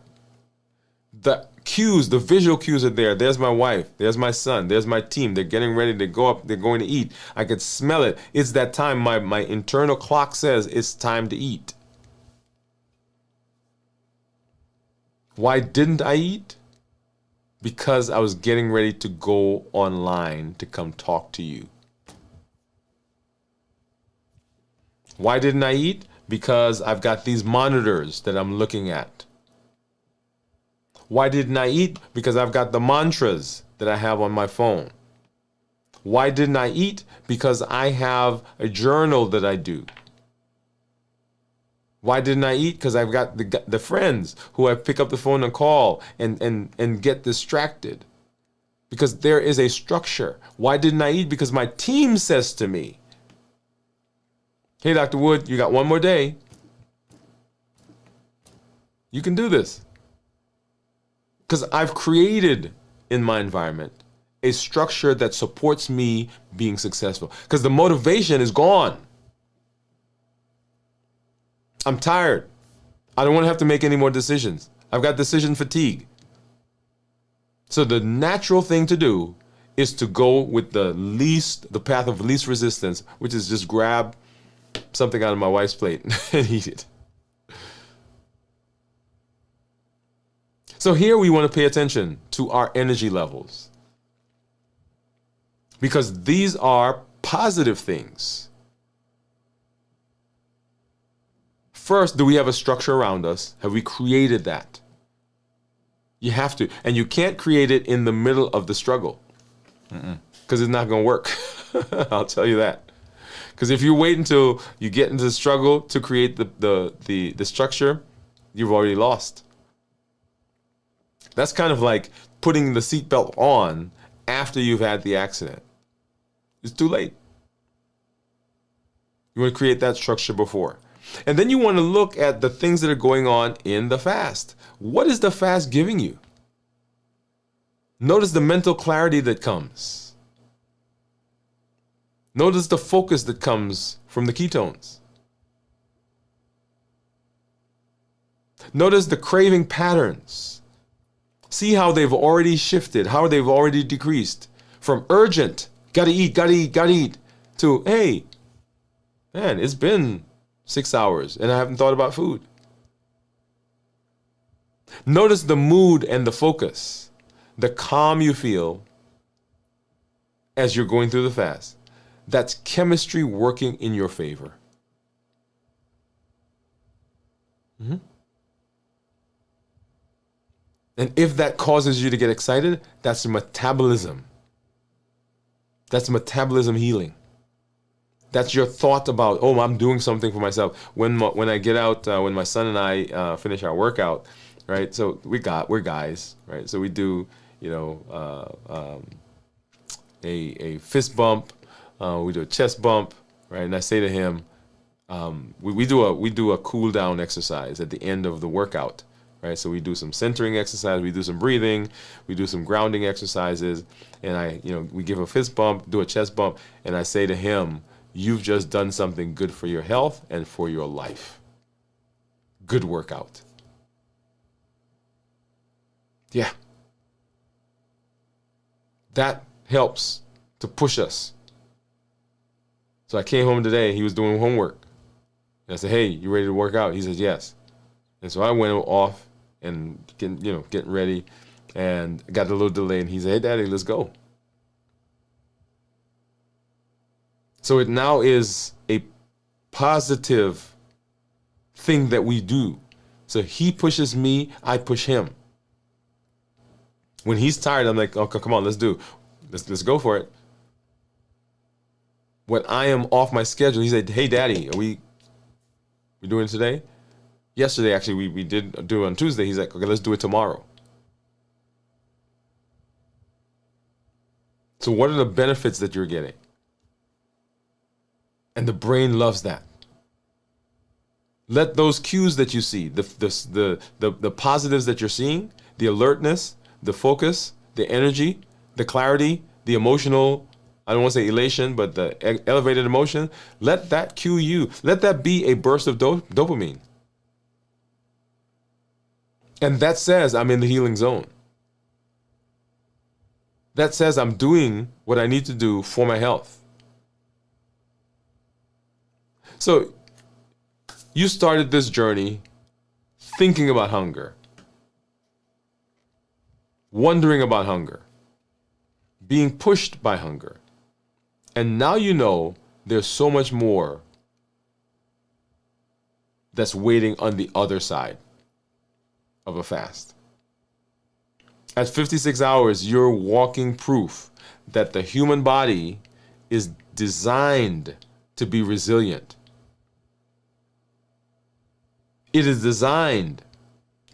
The cues, the visual cues are there. There's my wife. There's my son. There's my team. They're getting ready to go up. They're going to eat. I could smell it. It's that time. My internal clock says it's time to eat. Why didn't I eat? Because I was getting ready to go online to come talk to you. Why didn't I eat? Because I've got these monitors that I'm looking at. Why didn't I eat? Because I've got the mantras that I have on my phone. Why didn't I eat? Because I have a journal that I do. Why didn't I eat? Because I've got the friends who I pick up the phone and call and get distracted. Because there is a structure. Why didn't I eat? Because my team says to me, hey, Dr. Woode, you got one more day. You can do this. Because I've created in my environment a structure that supports me being successful. Because the motivation is gone. I'm tired. I don't want to have to make any more decisions. I've got decision fatigue. So the natural thing to do is to go with the path of least resistance, which is just grab something out of my wife's plate and eat it. So here we want to pay attention to our energy levels, because these are positive things. First, do we have a structure around us? Have we created that? You have to. And you can't create it in the middle of the struggle, because it's not going to work. I'll tell you that. Because if you wait until you get into the struggle to create the structure, you've already lost. That's kind of like putting the seatbelt on after you've had the accident. It's too late. You want to create that structure before. And then you want to look at the things that are going on in the fast. What is the fast giving you? Notice the mental clarity that comes. Notice the focus that comes from the ketones. Notice the craving patterns. See how they've already shifted, how they've already decreased from urgent, gotta eat, to, hey, man, it's been 6 hours and I haven't thought about food. Notice the mood and the focus. the calm you feel as you're going through the fast, that's chemistry working in your favor. Mm-hmm. And if that causes you to get excited, that's metabolism. That's metabolism healing. That's your thought about, oh, I'm doing something for myself. When I get out, when my son and I finish our workout, right? So we're guys, right? So we do, a fist bump, we do a chest bump, right? And I say to him, we do a cool down exercise at the end of the workout, right? So we do some centering exercise, we do some breathing, we do some grounding exercises, and we give a fist bump, do a chest bump, and I say to him, you've just done something good for your health and for your life. Good workout. Yeah. That helps to push us. So I came home today, he was doing homework. And I said, hey, you ready to work out? He says, yes. And so I went off and getting ready, and got a little delay, and he said, hey, Daddy, let's go. So it now is a positive thing that we do. So he pushes me, I push him. When he's tired, I'm like, okay, come on, let's go for it. When I am off my schedule, he said, hey, Daddy, are we doing it today? Yesterday, actually, we did do it on Tuesday. He's like, okay, let's do it tomorrow. So what are the benefits that you're getting? And the brain loves that. Let those cues that you see, the positives that you're seeing, the alertness, the focus, the energy, the clarity, the emotional, I don't want to say elation, but the elevated emotion, let that cue you. Let that be a burst of dopamine. And that says I'm in the healing zone. That says I'm doing what I need to do for my health. So you started this journey thinking about hunger, wondering about hunger, being pushed by hunger. And now you know there's so much more that's waiting on the other side of a fast. At 56 hours, you're walking proof that the human body is designed to be resilient. It is designed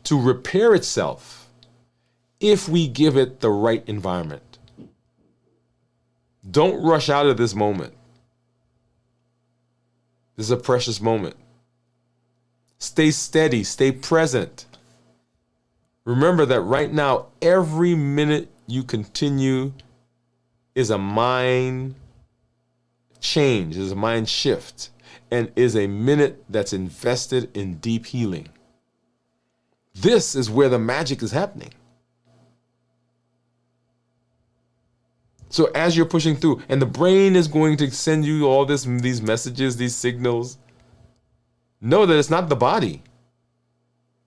to repair itself if we give it the right environment. Don't rush out of this moment. This is a precious moment. Stay steady, stay present. Remember that right now, every minute you continue is a mind change, is a mind shift, and is a minute that's invested in deep healing. This is where the magic is happening. So as you're pushing through, and the brain is going to send you all these messages, these signals, know that it's not the body.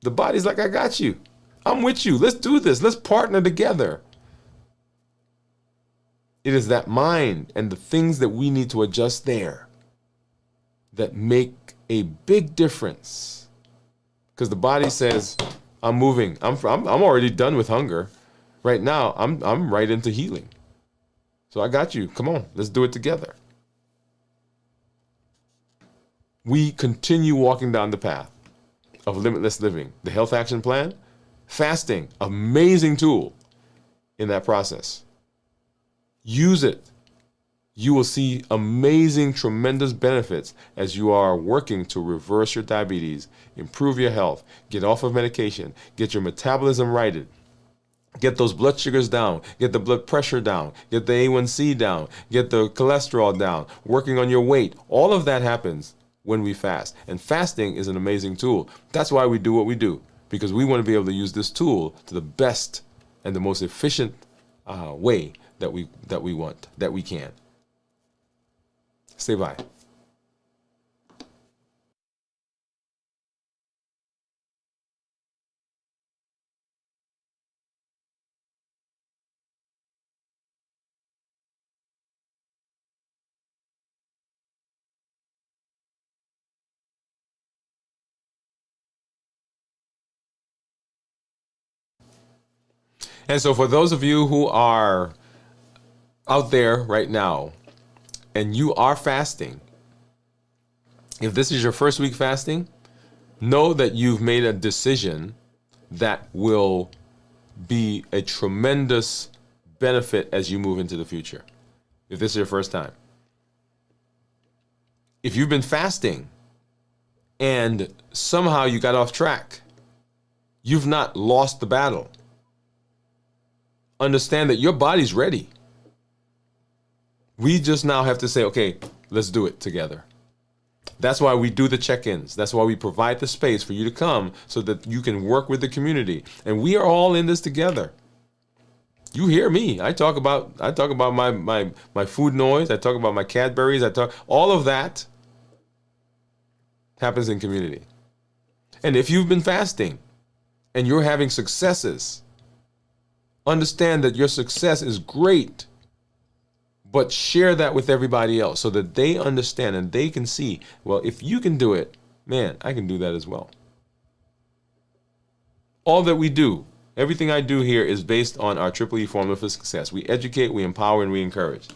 The body's like, I got you. I'm with you. Let's do this. Let's partner together. It is that mind and the things that we need to adjust there that make a big difference. Because the body says, I'm moving. I'm already done with hunger. Right now, I'm right into healing. So I got you. Come on, let's do it together. We continue walking down the path of limitless living. The health action plan, fasting, amazing tool in that process. Use it. You will see amazing, tremendous benefits as you are working to reverse your diabetes, improve your health, get off of medication, get your metabolism righted, get those blood sugars down, get the blood pressure down, get the A1C down, get the cholesterol down, working on your weight. All of that happens when we fast. And fasting is an amazing tool. That's why we do what we do, because we want to be able to use this tool to the best and the most efficient way that we can. Stay by. And so for those of you who are out there right now and you are fasting, if this is your first week fasting, know that you've made a decision that will be a tremendous benefit as you move into the future. If this is your first time. If you've been fasting and somehow you got off track, you've not lost the battle. Understand that your body's ready. We just now have to say, okay, let's do it together. That's why we do the check-ins. That's why we provide the space for you to come so that you can work with the community. And we are all in this together. You hear me. I talk about my food noise. I talk about my Cadburys. All of that happens in community. And if you've been fasting and you're having successes, understand that your success is great. But share that with everybody else so that they understand and they can see, well, if you can do it, man, I can do that as well. All that we do, everything I do here is based on our Triple E formula for success. We educate, we empower, and we encourage.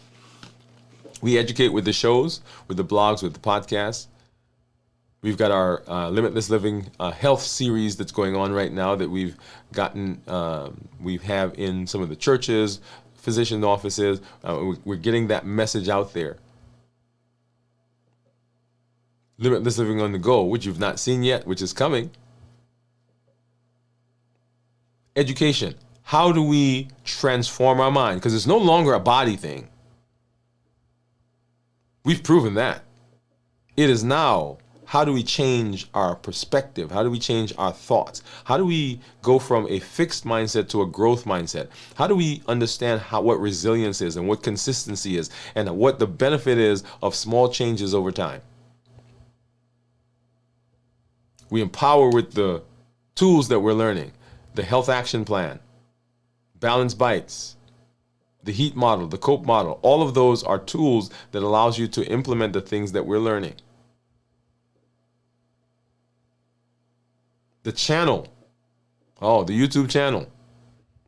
We educate with the shows, with the blogs, with the podcasts. We've got our Limitless Living health series that's going on right now that we have in some of the churches, physician offices. We're getting that message out there. Limitless Living on the Go, which you've not seen yet, which is coming. Education. How do we transform our mind? Because it's no longer a body thing. We've proven that. It is now, how do we change our perspective? How do we change our thoughts? How do we go from a fixed mindset to a growth mindset? How do we understand what resilience is and what consistency is and what the benefit is of small changes over time? We empower with the tools that we're learning, the health action plan, balanced bites, the HEAT model, the COPE model. All of those are tools that allows you to implement the things that we're learning. The channel, the YouTube channel,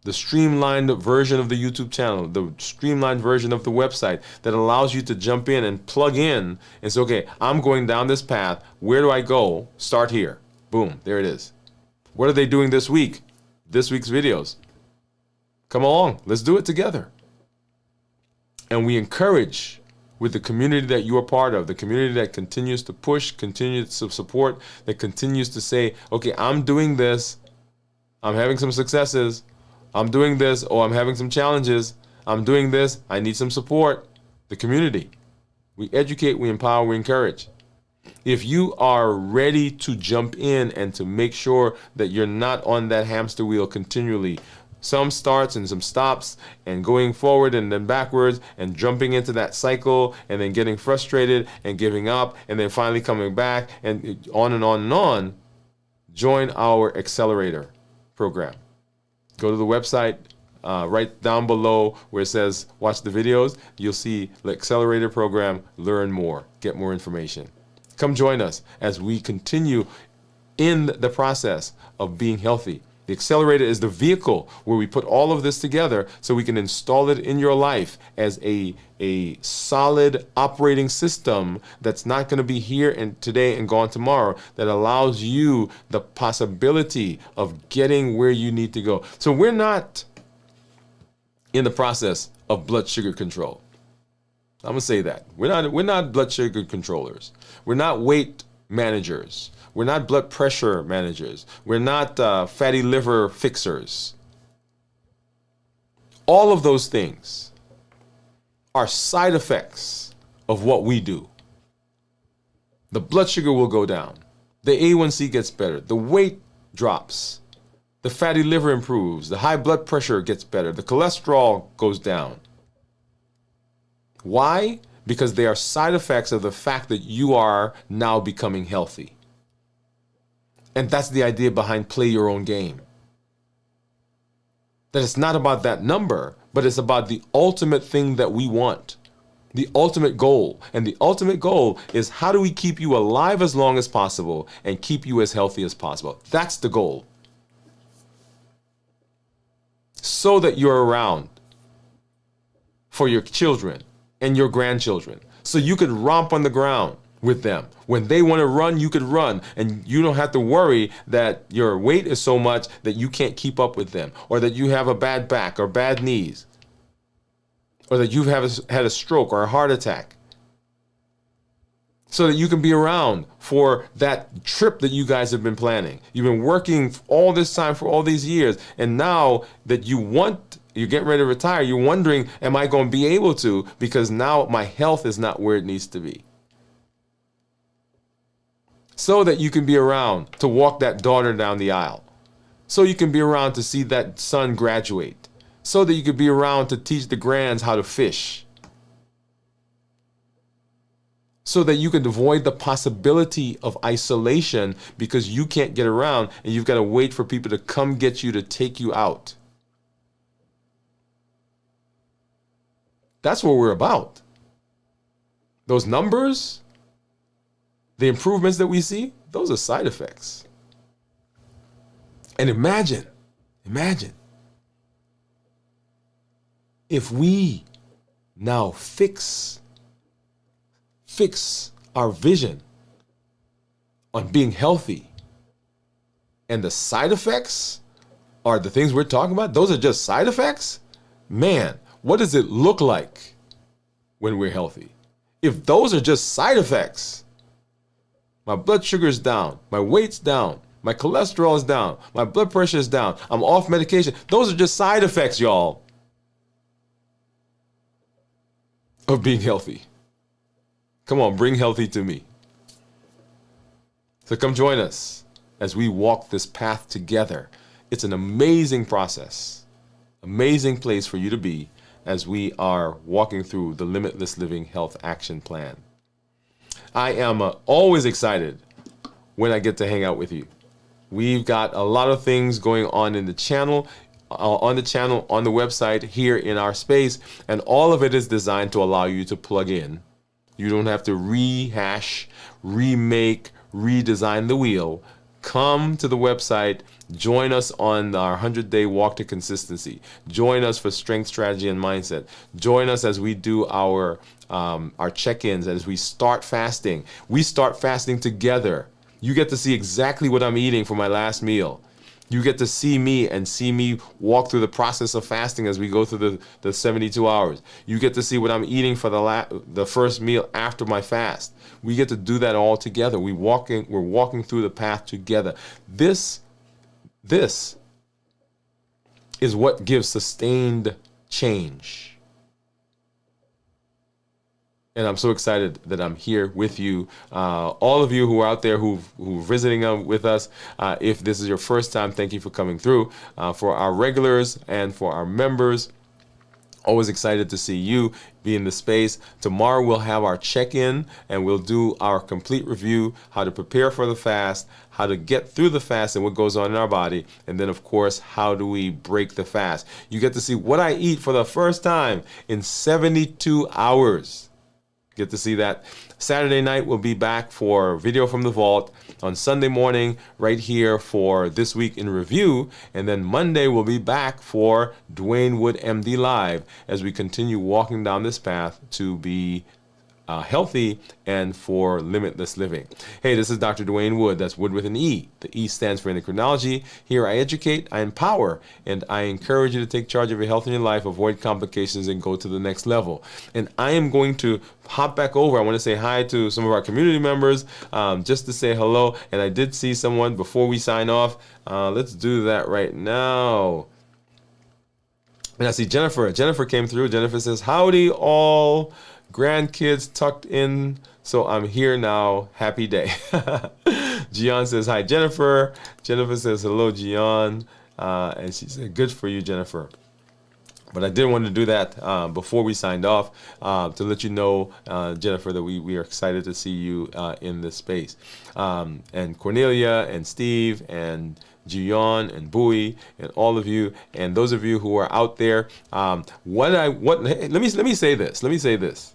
the streamlined version of the YouTube channel, the streamlined version of the website that allows you to jump in and plug in and say, okay, I'm going down this path. Where do I go? Start here. Boom, there it is. What are they doing this week? This week's videos. Come along, let's do it together. And we encourage with the community that you are part of, the community that continues to push, continues to support, that continues to say, okay, I'm doing this, I'm having some successes, I'm doing this, I'm having some challenges, I'm doing this, I need some support. The community. We educate, we empower, we encourage. If you are ready to jump in and to make sure that you're not on that hamster wheel continually, some starts and some stops and going forward and then backwards and jumping into that cycle and then getting frustrated and giving up and then finally coming back and on and on and on, join our accelerator program. Go to the website right down below where it says watch the videos. You'll see the accelerator program, learn more, get more information. Come join us as we continue in the process of being healthy. The accelerator is the vehicle where we put all of this together so we can install it in your life as a solid operating system that's not going to be here and today and gone tomorrow, that allows you the possibility of getting where you need to go. So we're not in the process of blood sugar control. I'm going to say that. We're not blood sugar controllers. We're not weight managers. We're not blood pressure managers. We're not fatty liver fixers. All of those things are side effects of what we do. The blood sugar will go down. The A1C gets better. The weight drops. The fatty liver improves. The high blood pressure gets better. The cholesterol goes down. Why? Because they are side effects of the fact that you are now becoming healthy. And that's the idea behind play your own game. That it's not about that number, but it's about the ultimate thing that we want. The ultimate goal. And the ultimate goal is, how do we keep you alive as long as possible and keep you as healthy as possible? That's the goal. so that you're around for your children and your grandchildren. So you could romp on the ground with them. When they want to run, you could run, and you don't have to worry that your weight is so much that you can't keep up with them, or that you have a bad back or bad knees, or that you've had a stroke or a heart attack. So that you can be around for that trip that you guys have been planning. You've been working all this time for all these years, and now that you're getting ready to retire, you're wondering, am I going to be able to? Because now my health is not where it needs to be. So that you can be around to walk that daughter down the aisle. So you can be around to see that son graduate. So that you can be around to teach the grands how to fish. So that you can avoid the possibility of isolation because you can't get around and you've got to wait for people to come get you to take you out. That's what we're about. Those numbers, the improvements that we see, those are side effects. And imagine if we now fix our vision on being healthy, and the side effects are the things we're talking about. Those are just side effects. Man, what does it look like when we're healthy? If those are just side effects, my blood sugar is down, my weight's down, my cholesterol is down, my blood pressure is down, I'm off medication. Those are just side effects, y'all, of being healthy. Come on, bring healthy to me. So come join us as we walk this path together. It's an amazing process, amazing place for you to be as we are walking through the Limitless Living Health Action Plan. I am always excited when I get to hang out with you. We've got a lot of things going on in the channel, on the website, here in our space, and all of it is designed to allow you to plug in. You don't have to rehash, remake, redesign the wheel. Come to the website, join us on our 100-day walk to consistency. Join us for strength, strategy, and mindset. Join us as we do our check-ins, as we start fasting. We start fasting together. You get to see exactly what I'm eating for my last meal. You get to see me and see me walk through the process of fasting as we go through the 72 hours. You get to see what I'm eating for the first meal after my fast. We get to do that all together. We're walking through the path together. This is what gives sustained change. And I'm so excited that I'm here with you. All of you who are out there who are visiting with us, if this is your first time, thank you for coming through. For our regulars and for our members, always excited to see you be in the space. Tomorrow we'll have our check-in and we'll do our complete review, how to prepare for the fast, how to get through the fast and what goes on in our body, and then of course, how do we break the fast. You get to see what I eat for the first time in 72 hours. Get to see that. Saturday night, we'll be back for Video from the Vault. On Sunday morning, right here for This Week in Review. And then Monday, we'll be back for Dwain Woode, MD Live, as we continue walking down this path to be healthy and for limitless living. Hey, this is Dr. Dwain Woode. That's Woode with an E. The E stands for endocrinology. Here I educate, I empower, and I encourage you to take charge of your health and your life, avoid complications, and go to the next level. And I am going to hop back over. I want to say hi to some of our community members, just to say hello. And I did see someone before we sign off. Let's do that right now. And I see Jennifer. Jennifer came through. Jennifer says, howdy all. Grandkids tucked in, so I'm here now. Happy day. Gian says, hi, Jennifer. Jennifer says, hello, Gian. And she said, good for you, Jennifer. But I did want to do that before we signed off to let you know, Jennifer, that we are excited to see you in this space. And Cornelia and Steve and Gian and Bowie and all of you and those of you who are out there. Let me say this.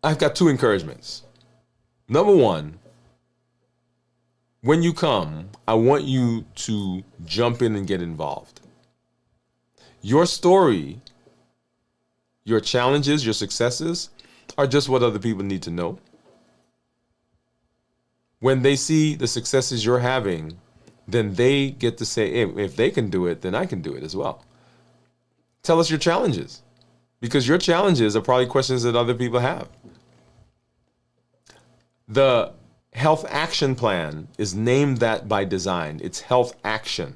I've got two encouragements. Number one, When you come, I want you to jump in and get involved. Your story, your challenges, your successes are just what other people need to know. When they see the successes you're having, then they get to say, hey, if they can do it, then I can do it as well. Tell us your challenges, because your challenges are probably questions that other people have. The health action plan is named that by design. It's health action.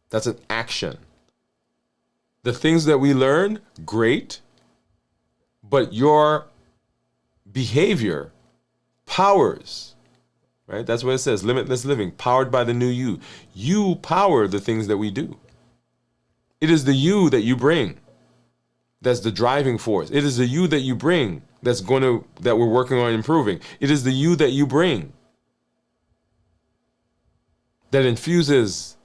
That's an action. The things that we learn, great, but your behavior powers, right? That's what it says, limitless living, powered by the new you. You power the things that we do. It is the you that you bring that's the driving force. It is the you that you bring that we're working on improving. It is the you that you bring that infuses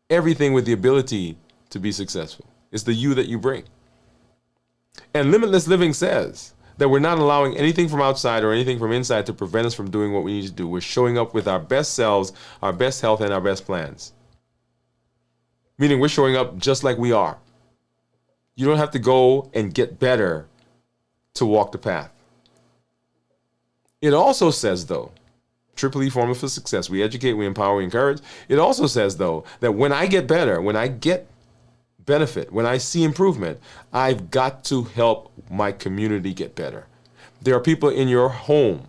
everything with the ability to be successful. It's the you that you bring. And limitless living says that we're not allowing anything from outside or anything from inside to prevent us from doing what we need to do. We're showing up with our best selves, our best health, and our best plans. Meaning we're showing up just like we are. You don't have to go and get better to walk the path. It also says, though, triple E formula for success. We educate, we empower, we encourage. It also says, though, that when I get better, when I get benefit, when I see improvement, I've got to help my community get better. There are people in your home,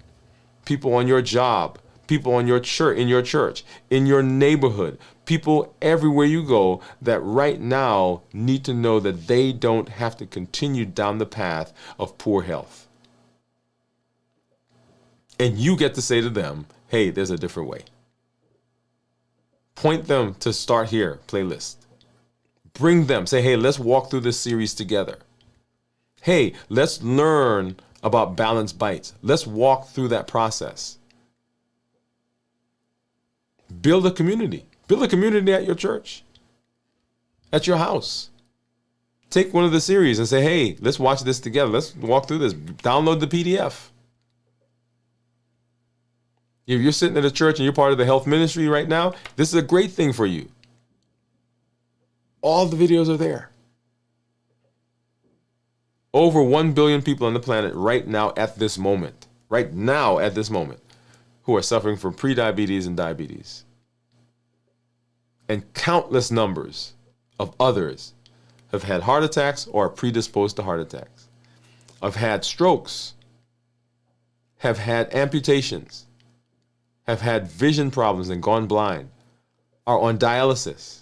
people on your job, people on your church, in your neighborhood, people everywhere you go that right now need to know that they don't have to continue down the path of poor health. And you get to say to them, hey, there's a different way. Point them to Start Here playlist. Bring them, say, hey, let's walk through this series together. Hey, let's learn about Balanced Bites. Let's walk through that process. Build a community. Build a community at your church, at your house. Take one of the series and say, hey, let's watch this together. Let's walk through this. Download the PDF. If you're sitting at a church and you're part of the health ministry right now, this is a great thing for you. All the videos are there. Over 1 billion people on the planet right now at this moment, who are suffering from prediabetes and diabetes. And countless numbers of others have had heart attacks or are predisposed to heart attacks, have had strokes, have had amputations, have had vision problems and gone blind, are on dialysis,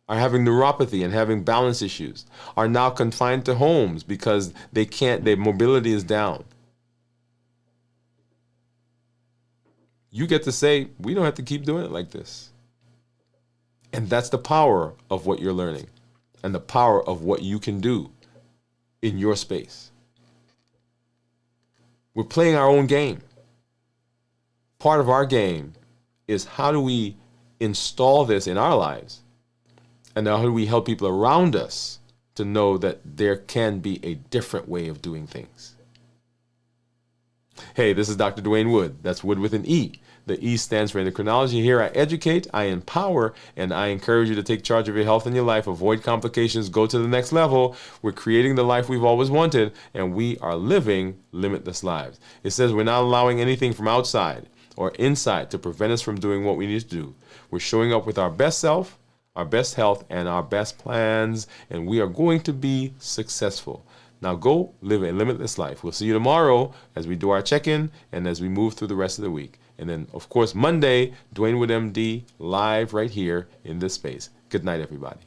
are having neuropathy and having balance issues, are now confined to homes because their mobility is down. You get to say, we don't have to keep doing it like this. And that's the power of what you're learning and the power of what you can do in your space. We're playing our own game. Part of our game is how do we install this in our lives? And how do we help people around us to know that there can be a different way of doing things? Hey, this is Dr. Dwain Woode. That's Wood with an E. The E stands for endocrinology. Here I educate, I empower, and I encourage you to take charge of your health and your life, avoid complications, go to the next level. We're creating the life we've always wanted, and we are living limitless lives. It says we're not allowing anything from outside or inside to prevent us from doing what we need to do. We're showing up with our best self, our best health, and our best plans, and we are going to be successful. Now go live a limitless life. We'll see you tomorrow as we do our check-in and as we move through the rest of the week. And then, of course, Monday, Dwain Woode MD, live right here in this space. Good night, everybody.